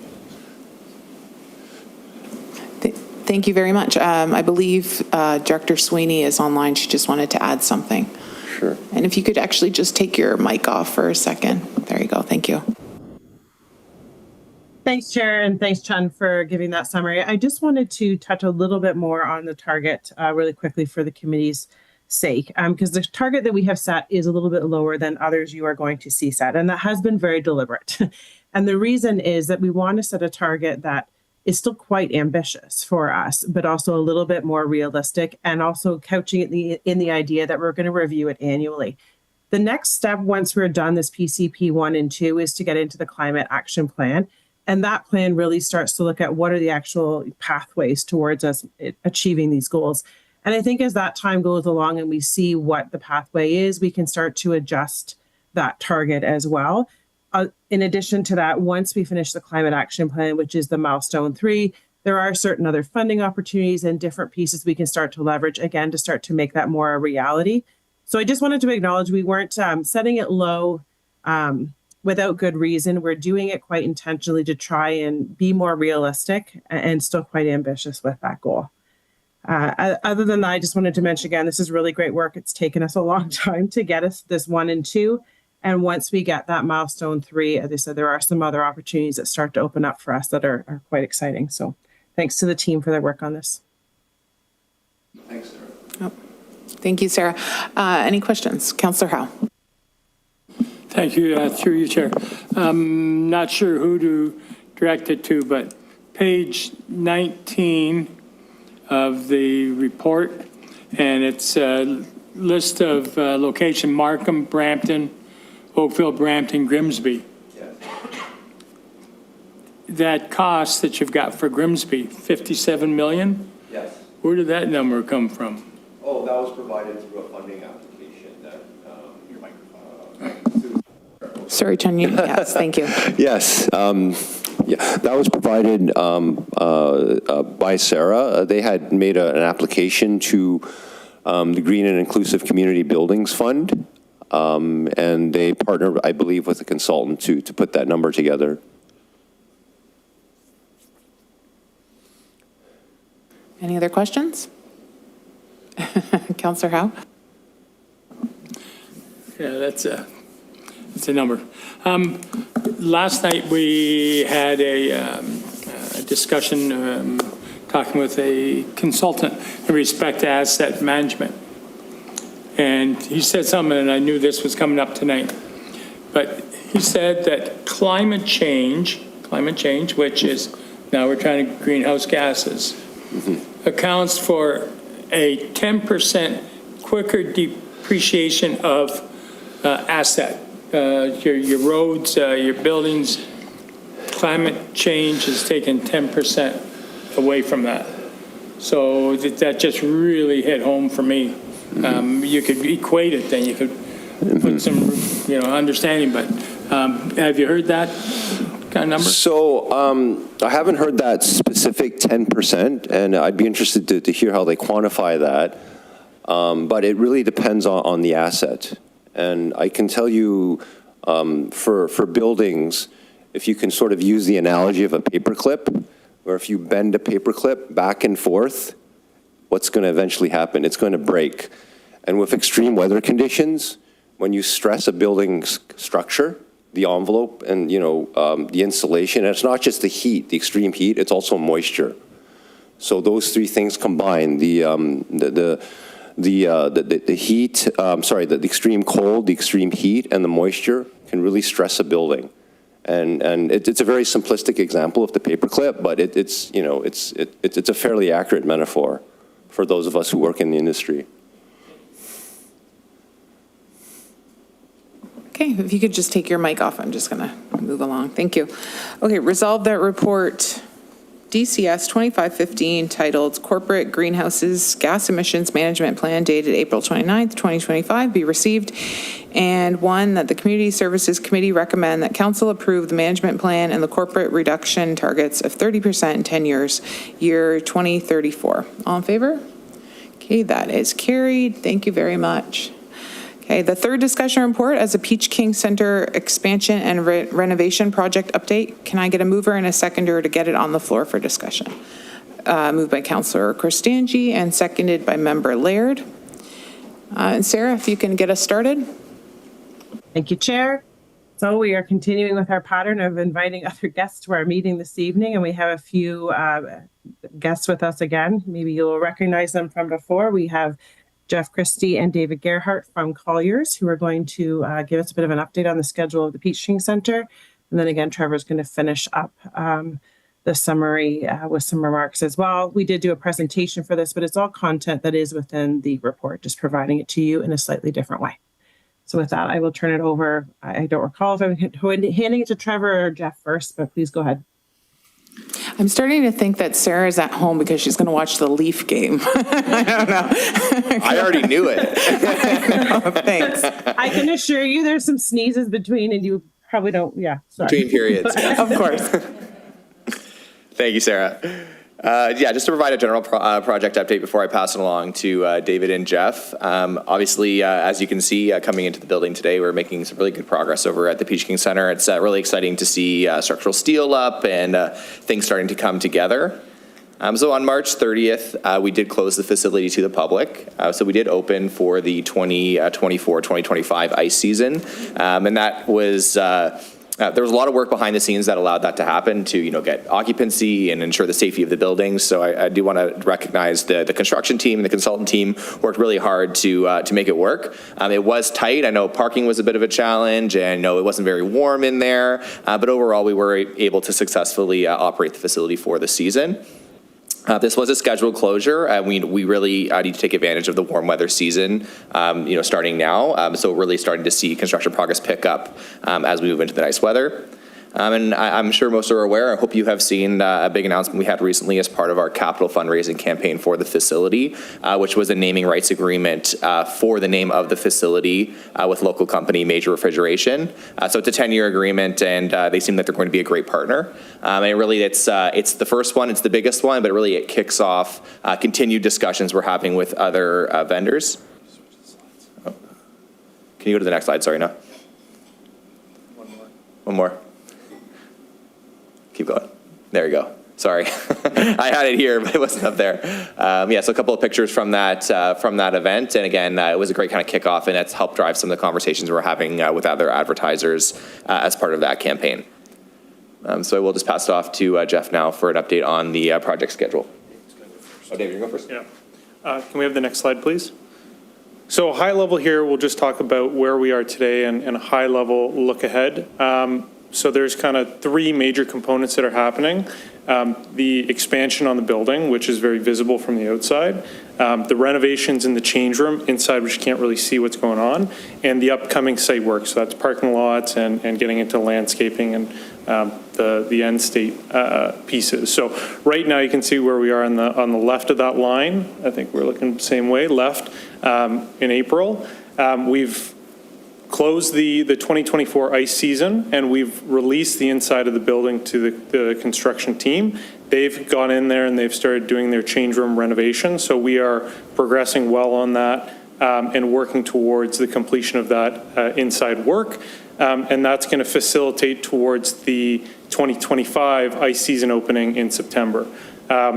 Thank you very much. I believe Director Sweeney is online. She just wanted to add something. Sure. And if you could actually just take your mic off for a second. There you go. Thank you. Thanks, Chair, and thanks, Chun, for giving that summary. I just wanted to touch a little bit more on the target really quickly for the committee's sake, because the target that we have set is a little bit lower than others you are going to see set, and that has been very deliberate. And the reason is that we want to set a target that is still quite ambitious for us, but also a little bit more realistic, and also couching it in the idea that we're going to review it annually. The next step, once we're done this PCP 1 and 2, is to get into the Climate Action Plan. And that plan really starts to look at what are the actual pathways towards us achieving these goals. And I think as that time goes along and we see what the pathway is, we can start to adjust that target as well. In addition to that, once we finish the Climate Action Plan, which is the milestone 3, there are certain other funding opportunities and different pieces we can start to leverage, again, to start to make that more a reality. So I just wanted to acknowledge we weren't setting it low without good reason. We're doing it quite intentionally to try and be more realistic and still quite ambitious with that goal. Other than that, I just wanted to mention again, this is really great work. It's taken us a long time to get us this 1 and 2. And once we get that milestone 3, as I said, there are some other opportunities that start to open up for us that are quite exciting. So thanks to the team for their work on this. Thanks, Sarah. Oh, thank you, Sarah. Any questions? Councillor Howe. Thank you, through you, Chair. Not sure who to direct it to, but page 19 of the report, and it's a list of location: Markham, Brampton, Oakville, Brampton, Grimsby. Yes. That cost that you've got for Grimsby, 57 million? Yes. Where did that number come from? Oh, that was provided through a funding application that Sorry, Chun. Yes, thank you. Yes. Yeah, that was provided by Sarah. They had made an application to the Green and Inclusive Community Buildings Fund, and they partnered, I believe, with a consultant to put that number together. Any other questions? Councillor Howe? Yeah, that's a number. Last night we had a discussion talking with a consultant in respect to asset management. And he said something, and I knew this was coming up tonight. But he said that climate change, which is now we're trying to greenhouse gases, accounts for a 10% quicker depreciation of asset. Your roads, your buildings. Climate change has taken 10% away from that. So that just really hit home for me. You could equate it, then you could put some, understanding. But have you heard that kind of number? So I haven't heard that specific 10%, and I'd be interested to hear how they quantify that. But it really depends on the asset. And I can tell you for buildings, if you can sort of use the analogy of a paperclip, where if you bend a paperclip back and forth, what's going to eventually happen? It's going to break. And with extreme weather conditions, when you stress a building's structure, the envelope and, the insulation, and it's not just the heat, the extreme heat, it's also moisture. So those three things combined, the heat, the extreme cold, the extreme heat, and the moisture can really stress a building. And it's a very simplistic example of the paperclip, but it's a fairly accurate metaphor for those of us who work in the industry. Okay, if you could just take your mic off, I'm just going to move along. Thank you. Okay, resolve that report DCS 2515 titled Corporate Greenhouses Gas Emissions Management Plan dated April 29th, 2025 be received. And one, that the Community Services Committee recommend that Council approve the management plan and the corporate reduction targets of 30% in 10 years, year 2034. All in favor? Okay, that is carried. Thank you very much. Okay, the third discussion report as a Peach King Center expansion and renovation project update. Can I get a mover and a seconder to get it on the floor for discussion? Moved by Councillor Kristangi and seconded by Member Laird. And Sarah, if you can get us started. Thank you, Chair. So we are continuing with our pattern of inviting other guests to our meeting this evening, and we have a few guests with us again. Maybe you'll recognize them from before. We have Jeff Christie and David Gerhardt from Colliers, who are going to give us a bit of an update on the schedule of the Peach King Center. And then again, Trevor's going to finish up the summary with some remarks as well. We did do a presentation for this, but it's all content that is within the report, just providing it to you in a slightly different way. So with that, I will turn it over. I don't recall if I'm handing it to Trevor or Jeff first, but please go ahead. I'm starting to think that Sarah's at home because she's going to watch the Leaf game. I don't know. I already knew it. Thanks. I can assure you there's some sneezes between, and you probably don't, yeah, sorry. Between periods. Of course. Thank you, Sarah. Just to provide a general project update before I pass it along to David and Jeff. Obviously, as you can see, coming into the building today, we're making some really good progress over at the Peach King Center. It's really exciting to see structural steel up and things starting to come together. So on March 30th, we did close the facility to the public. So we did open for the 2024-2025 ice season. And that was... there was a lot of work behind the scenes that allowed that to happen to, get occupancy and ensure the safety of the buildings. So I do want to recognize the construction team and the consultant team worked really hard to make it work. It was tight. I know parking was a bit of a challenge, and I know it wasn't very warm in there. But overall, we were able to successfully operate the facility for the season. This was a scheduled closure. We really need to take advantage of the warm weather season, starting now. So we're really starting to see construction progress pick up as we move into the nice weather. And I'm sure most are aware, I hope you have seen a big announcement we had recently as part of our capital fundraising campaign for the facility, which was a naming rights agreement for the name of the facility with local company Major Refrigeration. So it's a 10-year agreement, and they seem like they're going to be a great partner. And really, it's the first one, it's the biggest one, but really it kicks off continued discussions we're having with other vendors. Oh. Can you go to the next slide? Sorry, no. One more. Keep going. There you go. Sorry. I had it here, but it wasn't up there. So a couple of pictures from that event. And again, it was a great kind of kickoff, and it's helped drive some of the conversations we're having with other advertisers as part of that campaign. So I will just pass it off to Jeff now for an update on the project schedule. Oh, David, you go first. Yeah. Can we have the next slide, please? So high level here, we'll just talk about where we are today and a high level look ahead. So there's kind of three major components that are happening. The expansion on the building, which is very visible from the outside, the renovations in the change room inside, which you can't really see what's going on, and the upcoming site work. So that's parking lots and getting into landscaping and the end state pieces. So right now you can see where we are on the left of that line. I think we're looking the same way, left, in April. We've closed the 2024 ice season, and we've released the inside of the building to the construction team. They've gone in there and they've started doing their change room renovation. So we are progressing well on that and working towards the completion of that inside work. And that's going to facilitate towards the 2025 ice season opening in September.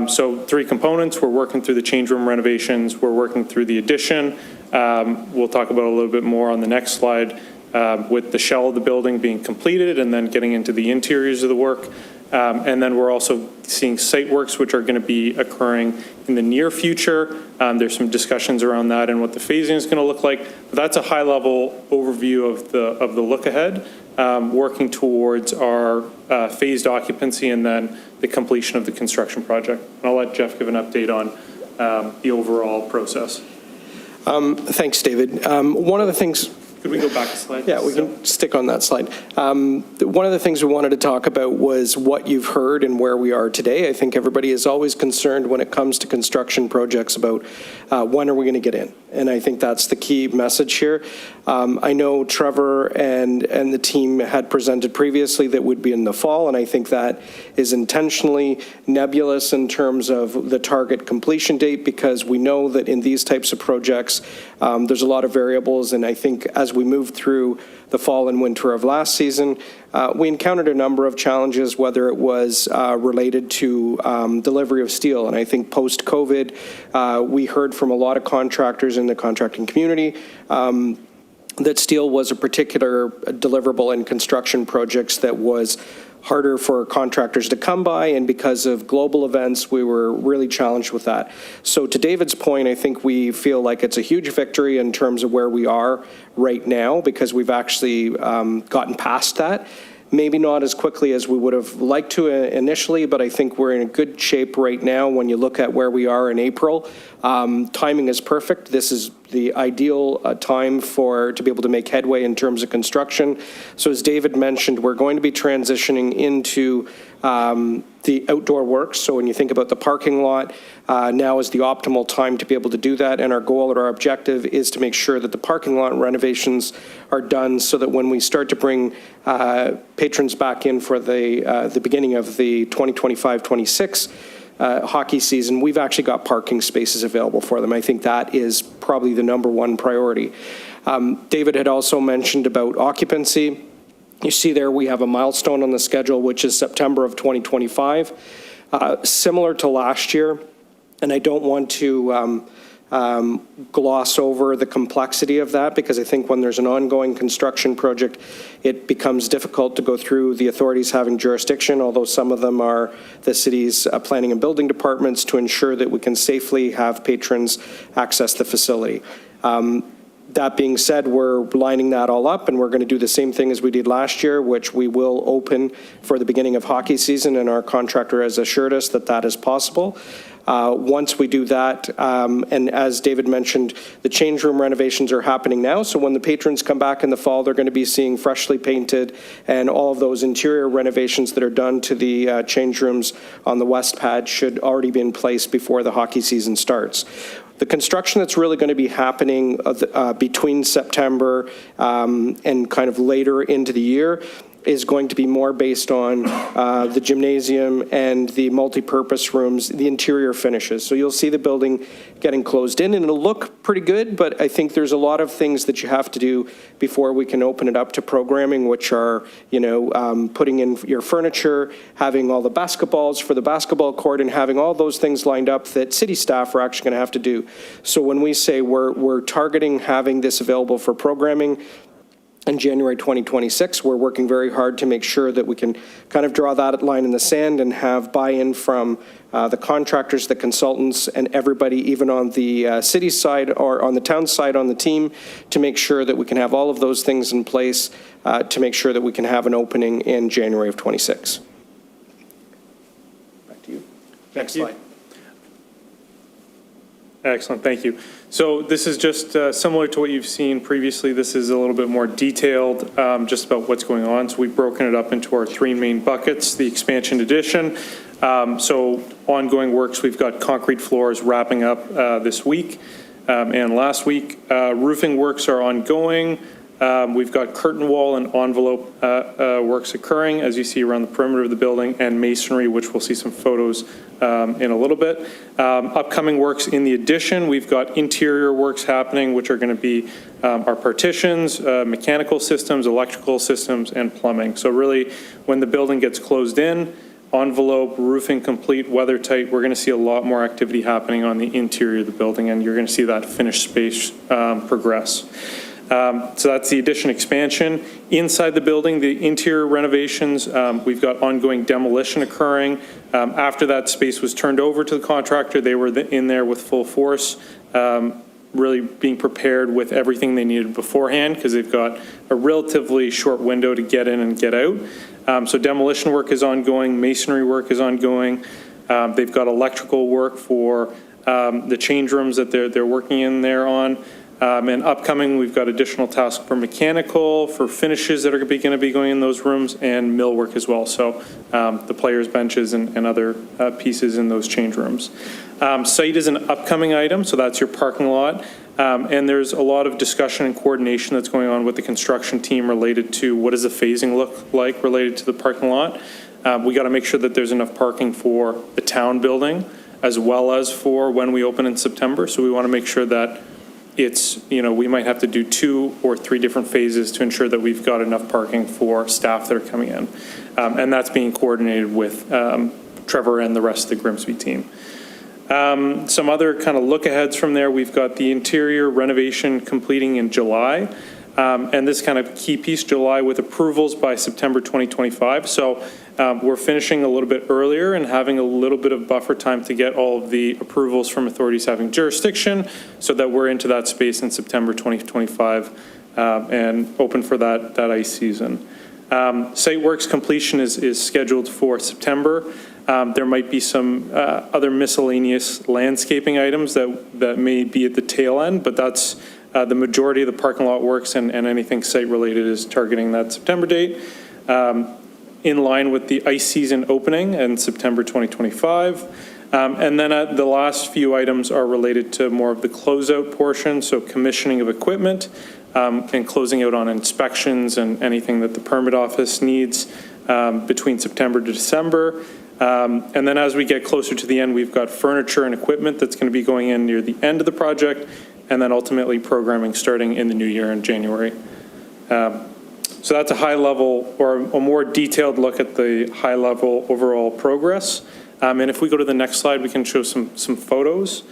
So three components. We're working through the change room renovations. We're working through the addition. We'll talk about a little bit more on the next slide with the shell of the building being completed and then getting into the interiors of the work. And then we're also seeing site works which are going to be occurring in the near future. There's some discussions around that and what the phasing is going to look like. But that's a high-level overview of the look ahead, working towards our phased occupancy and then the completion of the construction project. And I'll let Jeff give an update on the overall process. Thanks, David. One of the things Could we go back a slide? Yeah, we can stick on that slide. One of the things we wanted to talk about was what you've heard and where we are today. I think everybody is always concerned when it comes to construction projects about when are we going to get in? And I think that's the key message here. I know Trevor and the team had presented previously that would be in the fall, and I think that is intentionally nebulous in terms of the target completion date, because we know that in these types of projects, there's a lot of variables, and I think as we moved through the fall and winter of last season, we encountered a number of challenges, whether it was related to delivery of steel. And I think post-COVID, we heard from a lot of contractors in the contracting community that steel was a particular deliverable in construction projects that was harder for contractors to come by, and because of global events, we were really challenged with that. So to David's point, I think we feel like it's a huge victory in terms of where we are right now, because we've actually gotten past that. Maybe not as quickly as we would have liked to initially, but I think we're in a good shape right now when you look at where we are in April. Timing is perfect. This is the ideal time to be able to make headway in terms of construction. So as David mentioned, we're going to be transitioning into the outdoor works. So when you think about the parking lot, now is the optimal time to be able to do that. And our goal or our objective is to make sure that the parking lot renovations are done so that when we start to bring patrons back in for the beginning of the 2025-26 hockey season, we've actually got parking spaces available for them. I think that is probably the number one priority. David had also mentioned about occupancy. You see there we have a milestone on the schedule, which is September of 2025. Similar to last year, and I don't want to gloss over the complexity of that, because I think when there's an ongoing construction project, it becomes difficult to go through the authorities having jurisdiction, although some of them are the city's planning and building departments, to ensure that we can safely have patrons access the facility. That being said, we're lining that all up, and we're going to do the same thing as we did last year, which we will open for the beginning of hockey season, and our contractor has assured us that that is possible. Once we do that, and as David mentioned, the change room renovations are happening now, so when the patrons come back in the fall, they're going to be seeing freshly painted, and all of those interior renovations that are done to the change rooms on the west pad should already be in place before the hockey season starts. The construction that's really going to be happening between September and kind of later into the year is going to be more based on the gymnasium and the multi-purpose rooms, the interior finishes. So you'll see the building getting closed in, and it'll look pretty good, but I think there's a lot of things that you have to do before we can open it up to programming, which are, putting in your furniture, having all the basketballs for the basketball court, and having all those things lined up that city staff are actually going to have to do. So when we say we're targeting having this available for programming in January 2026, we're working very hard to make sure that we can kind of draw that line in the sand and have buy-in from the contractors, the consultants, and everybody, even on the city side or on the town side on the team, to make sure that we can have all of those things in place to make sure that we can have an opening in January of 26. Back to you. Next slide. Excellent, thank you. So this is just similar to what you've seen previously. This is a little bit more detailed, just about what's going on. So we've broken it up into our three main buckets, the expansion addition. So ongoing works, we've got concrete floors wrapping up this week and last week. Roofing works are ongoing. We've got curtain wall and envelope works occurring, as you see around the perimeter of the building, and masonry, which we'll see some photos in a little bit. Upcoming works in the addition, we've got interior works happening, which are going to be our partitions, mechanical systems, electrical systems, and plumbing. So really, when the building gets closed in, envelope, roofing complete, weather tight, we're going to see a lot more activity happening on the interior of the building, and you're going to see that finished space progress. So that's the addition expansion. Inside the building, the interior renovations, we've got ongoing demolition occurring. After that space was turned over to the contractor, they were in there with full force, really being prepared with everything they needed beforehand, because they've got a relatively short window to get in and get out. So demolition work is ongoing, masonry work is ongoing. They've got electrical work for the change rooms that they're working in there on. And upcoming, we've got additional tasks for mechanical, for finishes that are going to be going in those rooms, and millwork as well. So the players' benches and other pieces in those change rooms. Site is an upcoming item, so that's your parking lot. And there's a lot of discussion and coordination that's going on with the construction team related to what does the phasing look like related to the parking lot. We got to make sure that there's enough parking for the town building as well as for when we open in September. So we want to make sure that it's, we might have to do 2 or 3 different phases to ensure that we've got enough parking for staff that are coming in. And that's being coordinated with Trevor and the rest of the Grimsby team. Some other kind of look aheads from there. We've got the interior renovation completing in July. And this kind of key piece, July, with approvals by September 2025. So we're finishing a little bit earlier and having a little bit of buffer time to get all of the approvals from authorities having jurisdiction so that we're into that space in September 2025 and open for that ice season. Site works completion is scheduled for September. There might be some other miscellaneous landscaping items that may be at the tail end, but that's the majority of the parking lot works and anything site related is targeting that September date. In line with the ice season opening in September 2025. And then the last few items are related to more of the closeout portion, so commissioning of equipment and closing out on inspections and anything that the permit office needs between September to December. And then as we get closer to the end, we've got furniture and equipment that's going to be going in near the end of the project, and then ultimately programming starting in the new year in January. So that's a high level or a more detailed look at the high level overall progress. And if we go to the next slide, we can show some photos.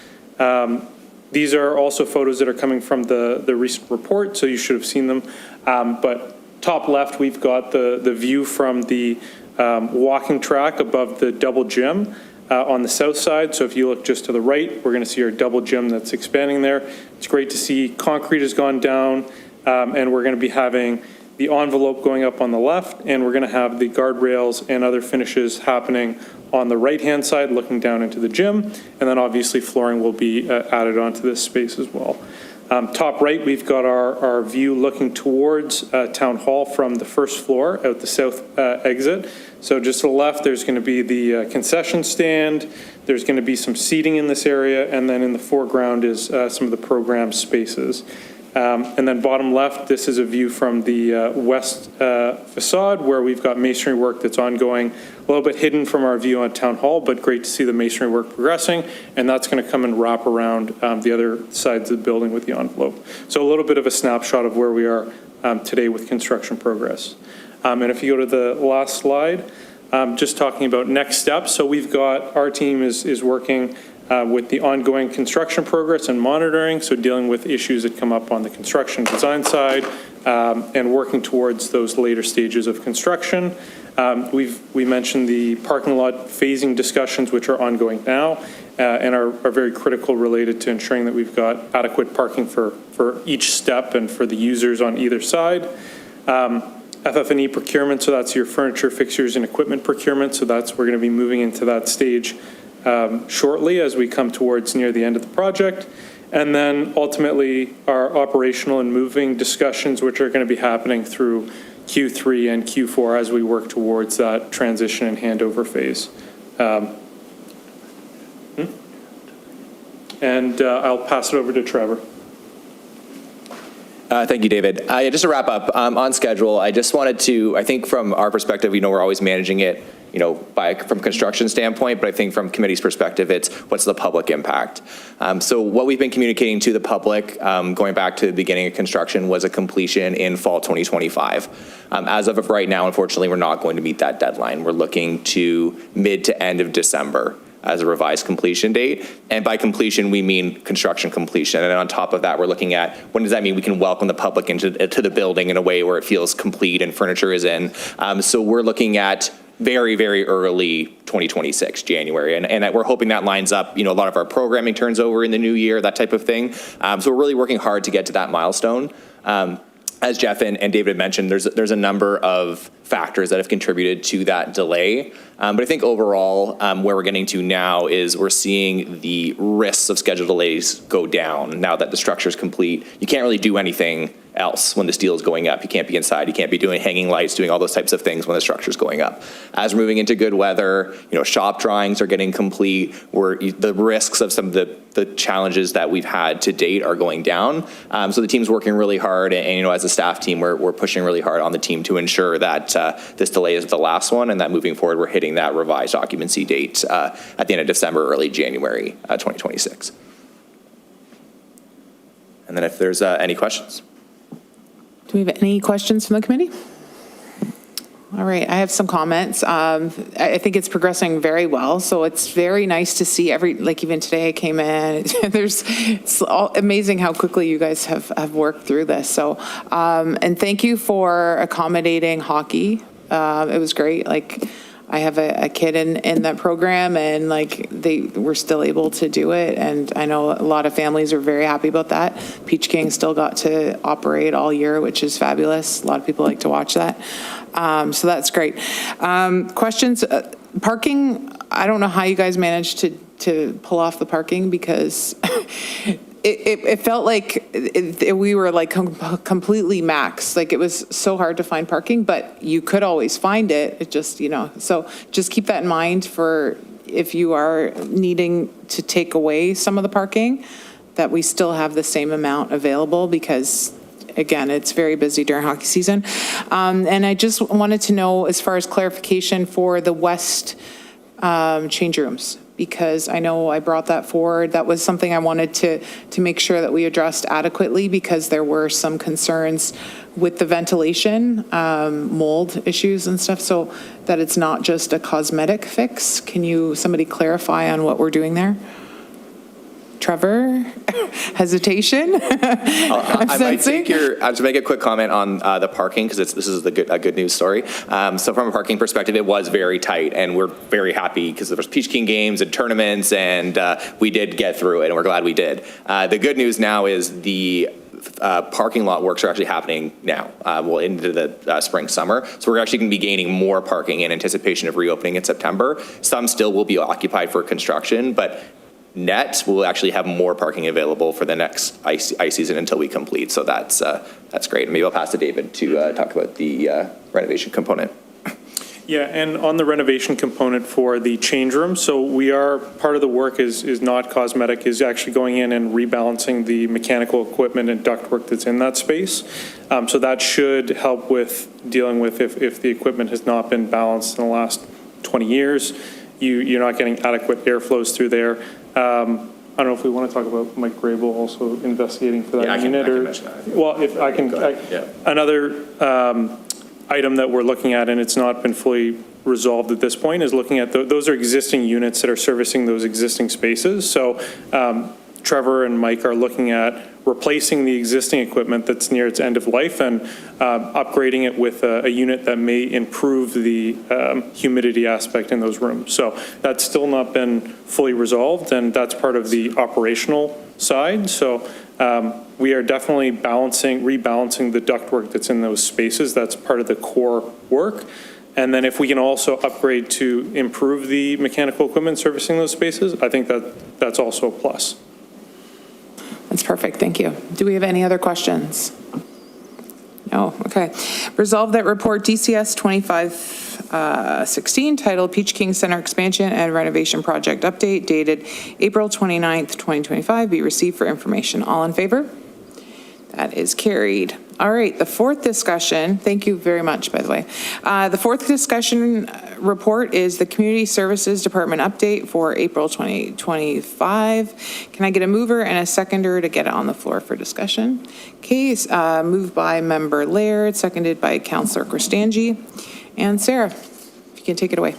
These are also photos that are coming from the recent report, so you should have seen them. But top left, we've got the view from the walking track above the double gym on the south side. So if you look just to the right, we're going to see our double gym that's expanding there. It's great to see concrete has gone down, and we're going to be having the envelope going up on the left, and we're going to have the guardrails and other finishes happening on the right-hand side, looking down into the gym, and then obviously flooring will be added onto this space as well. Top right, we've got our view looking towards Town Hall from the first floor out the south exit. So just to the left, there's going to be the concession stand, there's going to be some seating in this area, and then in the foreground is some of the program spaces. And then bottom left, this is a view from the west facade where we've got masonry work that's ongoing, a little bit hidden from our view on Town Hall, but great to see the masonry work progressing, and that's going to come and wrap around the other sides of the building with the envelope. So a little bit of a snapshot of where we are today with construction progress. And if you go to the last slide, just talking about next steps. So we've got, our team is working with the ongoing construction progress and monitoring, so dealing with issues that come up on the construction design side and working towards those later stages of construction. We mentioned the parking lot phasing discussions, which are ongoing now and are very critical related to ensuring that we've got adequate parking for each step and for the users on either side. FF&E procurement, so that's your furniture, fixtures, and equipment procurement. So we're going to be moving into that stage shortly as we come towards near the end of the project. And then ultimately our operational and moving discussions, which are going to be happening through Q3 and Q4 as we work towards that transition and handover phase. And I'll pass it over to Trevor. Thank you, David. Just to wrap up, on schedule, I just wanted to, I think from our perspective, we're always managing it, from construction standpoint, but I think from committee's perspective, it's what's the public impact. So what we've been communicating to the public, going back to the beginning of construction, was a completion in fall 2025. As of right now, unfortunately, we're not going to meet that deadline. We're looking to mid to end of December as a revised completion date. And by completion, we mean construction completion. And on top of that, we're looking at when does that mean we can welcome the public into the building in a way where it feels complete and furniture is in. So we're looking at very, very early 2026, January. And we're hoping that lines up, a lot of our programming turns over in the new year, that type of thing. So we're really working hard to get to that milestone. As Jeff and David mentioned, there's a number of factors that have contributed to that delay. But I think overall, where we're getting to now is we're seeing the risks of schedule delays go down now that the structure is complete. You can't really do anything else when the steel is going up. You can't be inside. You can't be doing hanging lights, doing all those types of things when the structure is going up. As we're moving into good weather, shop drawings are getting complete. The risks of some of the challenges that we've had to date are going down. So the team's working really hard, and as a staff team, we're pushing really hard on the team to ensure that this delay is the last one, and that moving forward, we're hitting that revised occupancy date at the end of December, early January 2026. And then if there's any questions. Do we have any questions from the committee? All right, I have some comments. I think it's progressing very well, so it's very nice to see even today I came in, it's amazing how quickly you guys have worked through this. So, and thank you for accommodating hockey. It was great. I have a kid in that program, and they were still able to do it. And I know a lot of families are very happy about that. Peach King still got to operate all year, which is fabulous. A lot of people like to watch that. So that's great. Questions? Parking, I don't know how you guys managed to pull off the parking, because it felt like we were completely maxed. It was so hard to find parking, but you could always find it. It just, so just keep that in mind for if you are needing to take away some of the parking, that we still have the same amount available, because again, it's very busy during hockey season. And I just wanted to know, as far as clarification for the West change rooms, because I know I brought that forward. That was something I wanted to make sure that we addressed adequately, because there were some concerns with the ventilation, mold issues and stuff, so that it's not just a cosmetic fix. Can somebody clarify on what we're doing there? Trevor, hesitation? I might take to make a quick comment on the parking, because this is a good news story. So from a parking perspective, it was very tight, and we're very happy because there was Peach King games and tournaments, and we did get through it, and we're glad we did. The good news now is the parking lot works are actually happening now, into the spring, summer. So we're actually going to be gaining more parking in anticipation of reopening in September. Some still will be occupied for construction, but net, we'll actually have more parking available for the next ice season until we complete. So that's great. Maybe I'll pass to David to talk about the renovation component. Yeah, and on the renovation component for the change room, so part of the work is not cosmetic, is actually going in and rebalancing the mechanical equipment and ductwork that's in that space. So that should help with dealing with if the equipment has not been balanced in the last 20 years, you're not getting adequate airflows through there. I don't know if we want to talk about Mike Grable also investigating for that unit. Well, if I can, another item that we're looking at, and it's not been fully resolved at this point, is looking at those are existing units that are servicing those existing spaces. So Trevor and Mike are looking at replacing the existing equipment that's near its end of life and upgrading it with a unit that may improve the humidity aspect in those rooms. So that's still not been fully resolved, and that's part of the operational side. So we are definitely rebalancing the ductwork that's in those spaces. That's part of the core work. And then if we can also upgrade to improve the mechanical equipment servicing those spaces, I think that's also a plus. That's perfect. Thank you. Do we have any other questions? No. Okay. Resolve that report DCS 2516 titled Peach King Center Expansion and Renovation Project Update dated April 29th, 2025 be received for information. All in favor? That is carried. All right, the fourth discussion, thank you very much, by the way. The fourth discussion report is the Community Services Department update for April 2025. Can I get a mover and a seconder to get it on the floor for discussion? Case moved by Member Laird, seconded by Councillor Cristangi. And Sarah, if you can take it away.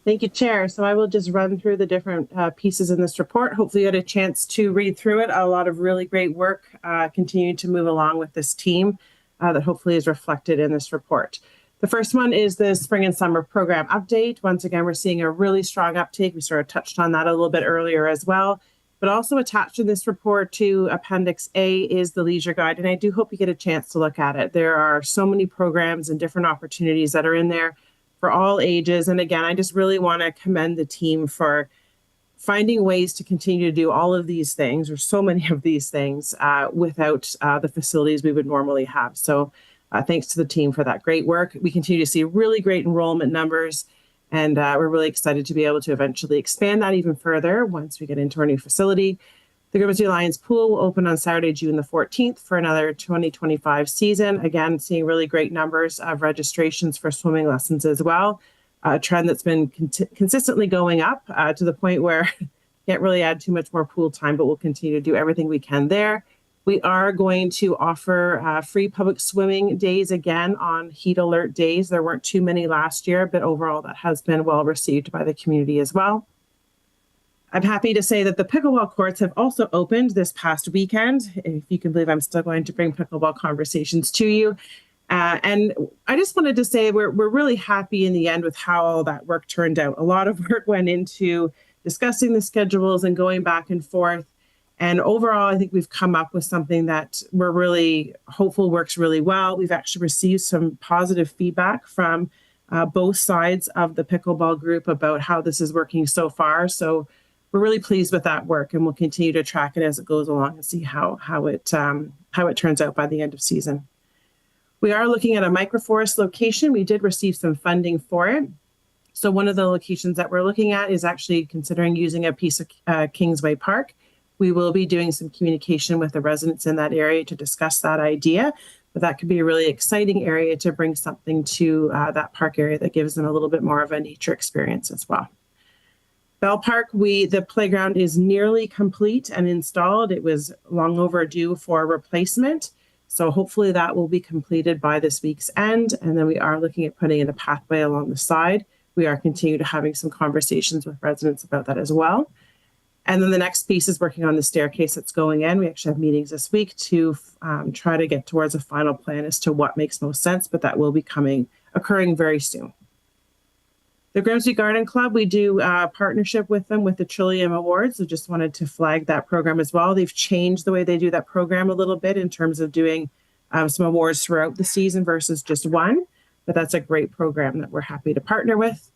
Thank you, Chair. So I will just run through the different pieces in this report. Hopefully you had a chance to read through it. A lot of really great work continuing to move along with this team that hopefully is reflected in this report. The first one is the spring and summer program update. Once again, we're seeing a really strong uptake. We sort of touched on that a little bit earlier as well. But also attached to this report to Appendix A is the leisure guide, and I do hope you get a chance to look at it. There are so many programs and different opportunities that are in there for all ages. And again, I just really want to commend the team for finding ways to continue to do all of these things, or so many of these things, without the facilities we would normally have. So thanks to the team for that great work. We continue to see really great enrollment numbers. And we're really excited to be able to eventually expand that even further once we get into our new facility. The Grimsby Lions Pool will open on Saturday, June the 14th for another 2025 season. Again, seeing really great numbers of registrations for swimming lessons as well. A trend that's been consistently going up to the point where can't really add too much more pool time, but we'll continue to do everything we can there. We are going to offer free public swimming days again on heat alert days. There weren't too many last year, but overall that has been well received by the community as well. I'm happy to say that the pickleball courts have also opened this past weekend. If you can believe I'm still going to bring pickleball conversations to you. And I just wanted to say we're really happy in the end with how all that work turned out. A lot of work went into discussing the schedules and going back and forth. And overall, I think we've come up with something that we're really hopeful works really well. We've actually received some positive feedback from both sides of the pickleball group about how this is working so far. So we're really pleased with that work, and we'll continue to track it as it goes along and see how it turns out by the end of season. We are looking at a microforest location. We did receive some funding for it. So one of the locations that we're looking at is actually considering using a piece of Kingsway Park. We will be doing some communication with the residents in that area to discuss that idea, but that could be a really exciting area to bring something to that park area that gives them a little bit more of a nature experience as well. Bell Park, the playground is nearly complete and installed. It was long overdue for replacement. So hopefully that will be completed by this week's end. And then we are looking at putting in a pathway along the side. We are continuing to having some conversations with residents about that as well. And then the next piece is working on the staircase that's going in. We actually have meetings this week to try to get towards a final plan as to what makes most sense, but that will be occurring very soon. The Grimsby Garden Club, we do a partnership with them with the Trillium Awards. So just wanted to flag that program as well. They've changed the way they do that program a little bit in terms of doing some awards throughout the season versus just one, but that's a great program that we're happy to partner with.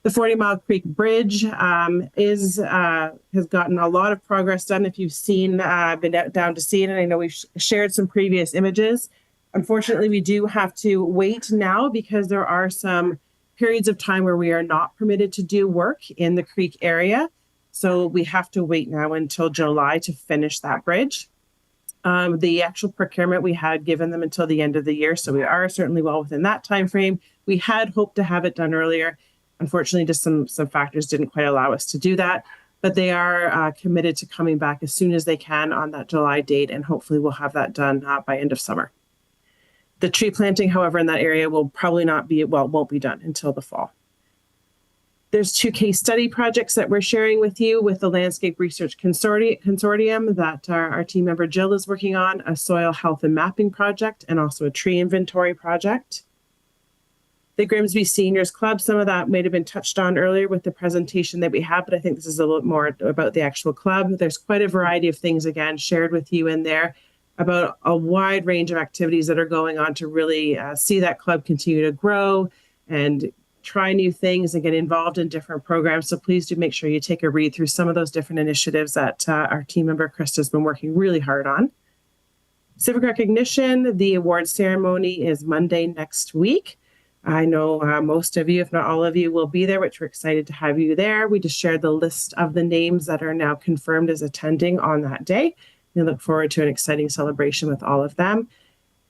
The 40 Mile Creek Bridge has gotten a lot of progress done. If you've been down to see it, and I know we've shared some previous images. Unfortunately, we do have to wait now because there are some periods of time where we are not permitted to do work in the creek area. So we have to wait now until July to finish that bridge. The actual procurement, we had given them until the end of the year. So we are certainly well within that time frame. We had hoped to have it done earlier. Unfortunately, just some factors didn't quite allow us to do that, but they are committed to coming back as soon as they can on that July date, and hopefully we'll have that done by end of summer. The tree planting, however, in that area will probably won't be done until the fall. There's 2 case study projects that we're sharing with you with the Landscape Research Consortium that our team member Jill is working on, a soil health and mapping project, and also a tree inventory project. The Grimsby Seniors Club, some of that might have been touched on earlier with the presentation that we have, but I think this is a little more about the actual club. There's quite a variety of things, again, shared with you in there about a wide range of activities that are going on to really see that club continue to grow and try new things and get involved in different programs. So please do make sure you take a read through some of those different initiatives that our team member Krista has been working really hard on. Civic recognition, the award ceremony is Monday next week. I know most of you, if not all of you, will be there, which we're excited to have you there. We just shared the list of the names that are now confirmed as attending on that day. We look forward to an exciting celebration with all of them.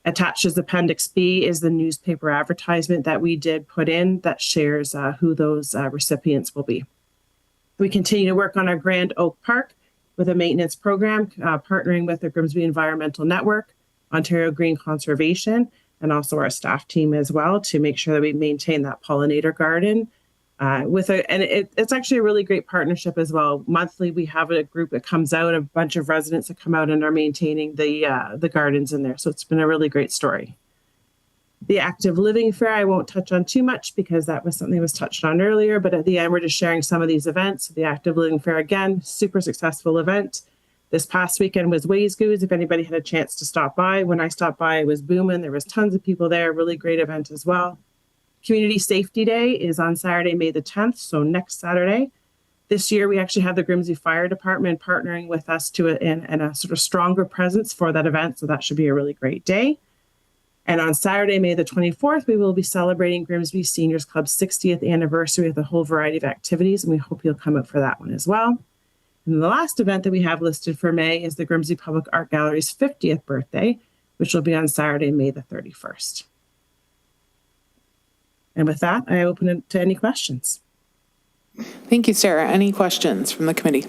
Attached as Appendix B is the newspaper advertisement that we did put in that shares who those recipients will be. We continue to work on our Grand Oak Park with a maintenance program, partnering with the Grimsby Environmental Network, Ontario Green Conservation, and also our staff team as well to make sure that we maintain that pollinator garden. It's actually a really great partnership as well. Monthly, we have a group that comes out, a bunch of residents that come out and are maintaining the gardens in there. So it's been a really great story. The Active Living Fair, I won't touch on too much because that was something that was touched on earlier, but at the end, we're just sharing some of these events. The Active Living Fair, again, super successful event. This past weekend was Ways Goos. If anybody had a chance to stop by, when I stopped by, it was booming. There was tons of people there, really great event as well. Community Safety Day is on Saturday, May the 10th, so next Saturday. This year, we actually have the Grimsby Fire Department partnering with us in a sort of stronger presence for that event, so that should be a really great day. And on Saturday, May the 24th, we will be celebrating Grimsby Seniors Club's 60th anniversary with a whole variety of activities, and we hope you'll come out for that one as well. And the last event that we have listed for May is the Grimsby Public Art Gallery's 50th birthday, which will be on Saturday, May the 31st. And with that, I open it to any questions. Thank you, Sarah. Any questions from the committee?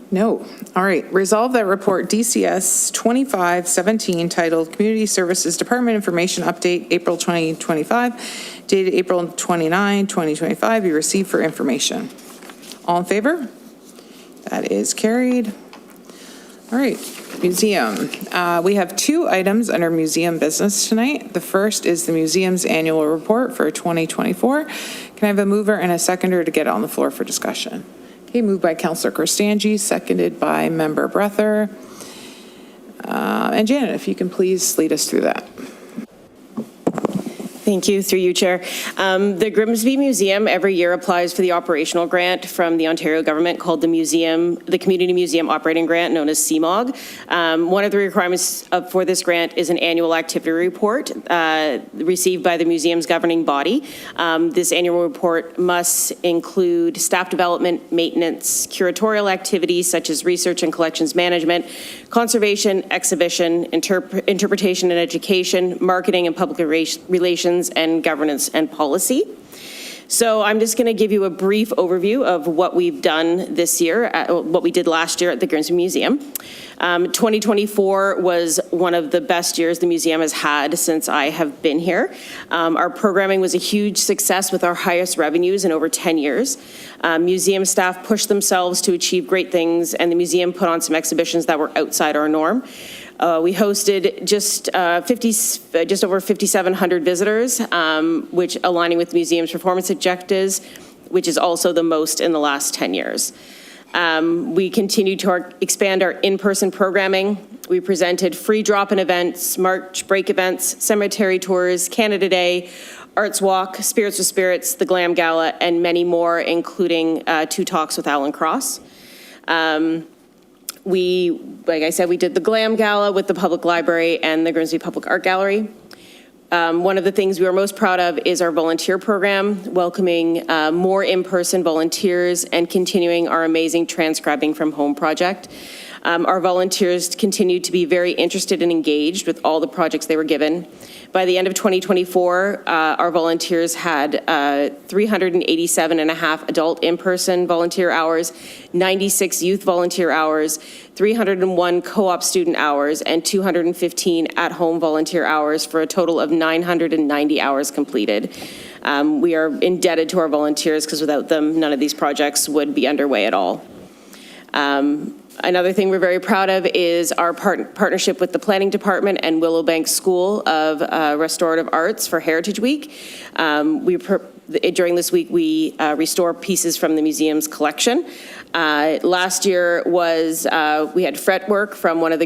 No. All right. Resolve that report DCS 2517 titled Community Services Department Information Update April 2025, dated April 29, 2025, be received for information. All in favor? That is carried. All right. Museum. We have 2 items under museum business tonight. The first is the museum's annual report for 2024. Can I have a mover and a seconder to get it on the floor for discussion? Okay, moved by Councillor Korstanji, seconded by Member Breather. And Janet, if you can please lead us through that. Thank you, through you, Chair. The Grimsby Museum every year applies for the operational grant from the Ontario government called the Community Museum Operating Grant, known as CMOG. One of the requirements for this grant is an annual activity report received by the museum's governing body. This annual report must include staff development, maintenance, curatorial activities such as research and collections management, conservation, exhibition, interpretation and education, marketing and public relations, and governance and policy. So I'm just going to give you a brief overview of what we've done this year, what we did last year at the Grimsby Museum. 2024 was one of the best years the museum has had since I have been here. Our programming was a huge success with our highest revenues in over 10 years. Museum staff pushed themselves to achieve great things, and the museum put on some exhibitions that were outside our norm. We hosted just over 5,700 visitors, which aligning with the museum's performance objectives, which is also the most in the last 10 years. We continued to expand our in-person programming. We presented free drop-in events, March break events, cemetery tours, Canada Day, Arts Walk, Spirits with Spirits, the Glam Gala, and many more, including 2 talks with Alan Cross. Like I said, we did the Glam Gala with the Public Library and the Grimsby Public Art Gallery. One of the things we are most proud of is our volunteer program, welcoming more in-person volunteers and continuing our amazing Transcribing from Home project. Our volunteers continued to be very interested and engaged with all the projects they were given. By the end of 2024, our volunteers had 387.5 adult in-person volunteer hours, 96 youth volunteer hours, 301 co-op student hours, and 215 at-home volunteer hours for a total of 990 hours completed. We are indebted to our volunteers because without them, none of these projects would be underway at all. Another thing we're very proud of is our partnership with the Planning Department and Willowbank School of Restorative Arts for Heritage Week. During this week, we restore pieces from the museum's collection. Last year we had fretwork from one of the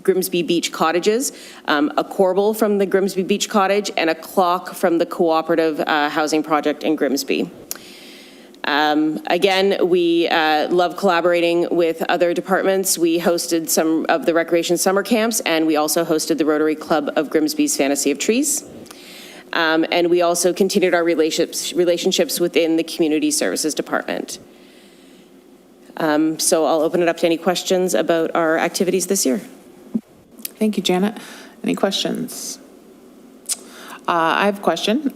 Grimsby Beach cottages, a corbel from the Grimsby Beach cottage, and a clock from the cooperative housing project in Grimsby. Again, we love collaborating with other departments. We hosted some of the recreation summer camps, and we also hosted the Rotary Club of Grimsby's Fantasy of Trees. And we also continued our relationships within the Community Services Department. So I'll open it up to any questions about our activities this year. Thank you, Janet. Any questions? I have a question.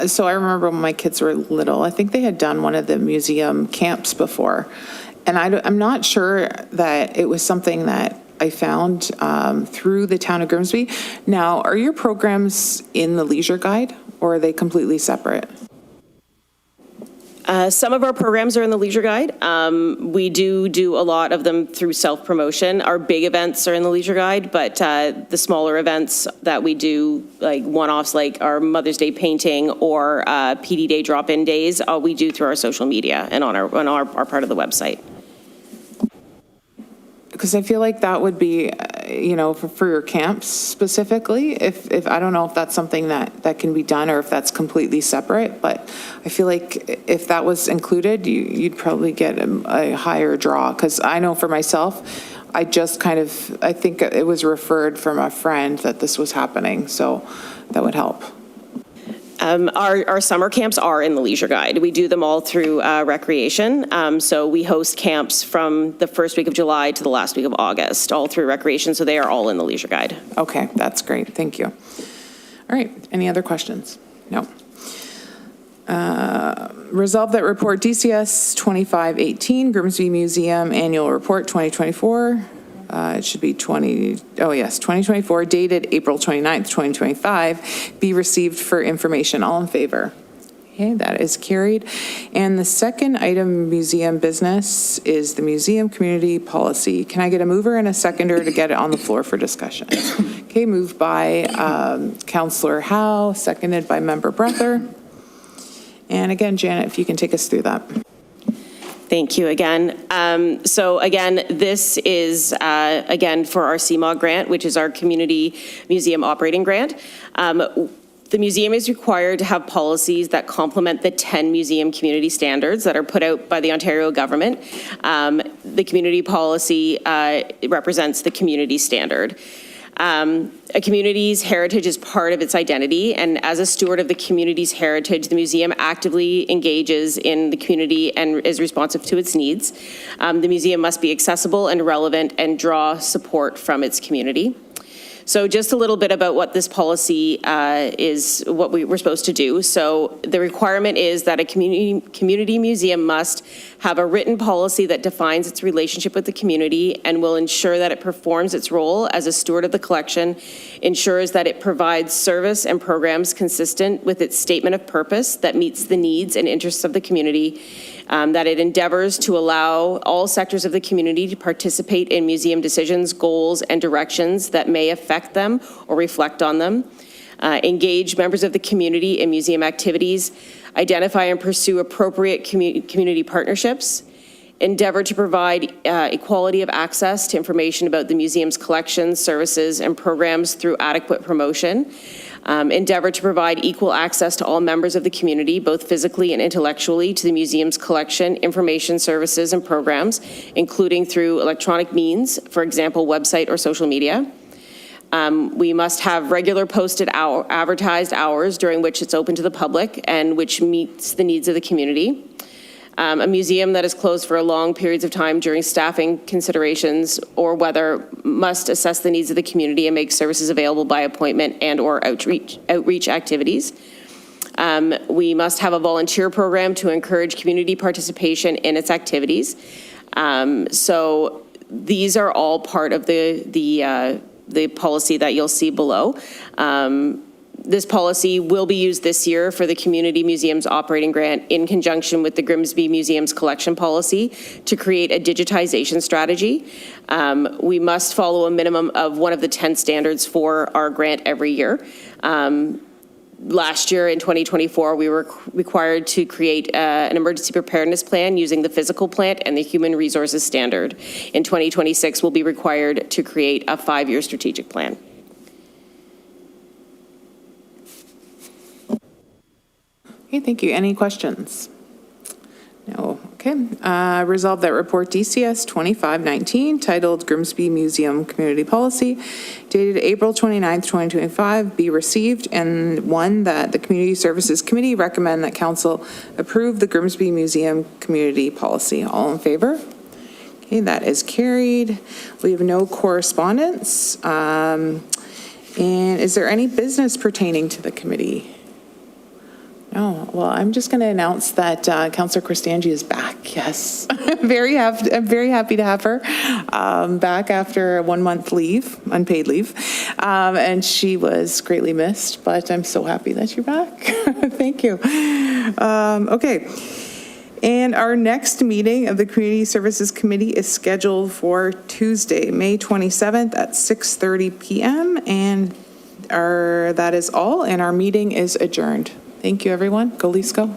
So I remember when my kids were little, I think they had done one of the museum camps before. And I'm not sure that it was something that I found through the town of Grimsby. Now, are your programs in the leisure guide or are they completely separate? Some of our programs are in the Leisure Guide. We do a lot of them through self-promotion. Our big events are in the Leisure Guide, but the smaller events that we do, like one-offs like our Mother's Day painting or PD Day drop-in days, we do through our social media and on our part of the website. Because I feel like that would be, for your camps specifically, if I don't know if that's something that can be done or if that's completely separate, but I feel like if that was included, you'd probably get a higher draw. Because I know for myself, I think it was referred from a friend that this was happening, so that would help. Our summer camps are in the Leisure Guide. We do them all through Recreation. So we host camps from the first week of July to the last week of August, all through Recreation. So they are all in the Leisure Guide. Okay, that's great. Thank you. All right, any other questions? No. Resolve that report DCS 2518, Grimsby Museum Annual Report 2024. It should be 2024, dated April 29th, 2025, be received for information. All in favor? Okay, that is carried. And the second item, museum business, is the museum community policy. Can I get a mover and a seconder to get it on the floor for discussion? Okay, moved by Councillor Howe, seconded by Member Breather. And again, Janet, if you can take us through that. Thank you again. So again, this is, again, for our CMOG grant, which is our Community Museum Operating Grant. The museum is required to have policies that complement the 10 museum community standards that are put out by the Ontario government. The community policy represents the community standard. A community's heritage is part of its identity, and as a steward of the community's heritage, the museum actively engages in the community and is responsive to its needs. The museum must be accessible and relevant and draw support from its community. So just a little bit about what this policy is, what we're supposed to do. So the requirement is that a community museum must have a written policy that defines its relationship with the community and will ensure that it performs its role as a steward of the collection, ensures that it provides service and programs consistent with its statement of purpose that meets the needs and interests of the community, that it endeavors to allow all sectors of the community to participate in museum decisions, goals, and directions that may affect them or reflect on them, engage members of the community in museum activities, identify and pursue appropriate community partnerships, endeavor to provide equality of access to information about the museum's collections, services, and programs through adequate promotion, endeavor to provide equal access to all members of the community, both physically and intellectually, to the museum's collection, information, services, and programs, including through electronic means, for example, website or social media. We must have regular posted advertised hours during which it's open to the public and which meets the needs of the community. A museum that is closed for long periods of time during staffing considerations or weather must assess the needs of the community and make services available by appointment and or outreach activities. We must have a volunteer program to encourage community participation in its activities. So these are all part of the policy that you'll see below. This policy will be used this year for the Community Museums Operating Grant in conjunction with the Grimsby Museums Collection Policy to create a digitization strategy. We must follow a minimum of one of the 10 standards for our grant every year. Last year in 2024, we were required to create an emergency preparedness plan using the physical plant and the human resources standard. In 2026, we'll be required to create a 5-year strategic plan. Okay, thank you. Any questions? No. Okay. Resolve that report DCS 2519, titled Grimsby Museum Community Policy, dated April 29th, 2025, be received, and one, that the Community Services Committee recommend that Council approve the Grimsby Museum Community Policy. All in favor? Okay, that is carried. We have no correspondence. And is there any business pertaining to the committee? No. Well, I'm just going to announce that Councillor Kristangi is back. Yes. I'm very happy to have her back after a 1-month leave, unpaid leave. And she was greatly missed, but I'm so happy that you're back. Thank you. Okay. And our next meeting of the Community Services Committee is scheduled for Tuesday, May 27th at 6:30 p.m. And that is all, and our meeting is adjourned. Thank you, everyone. Go Leafs, go.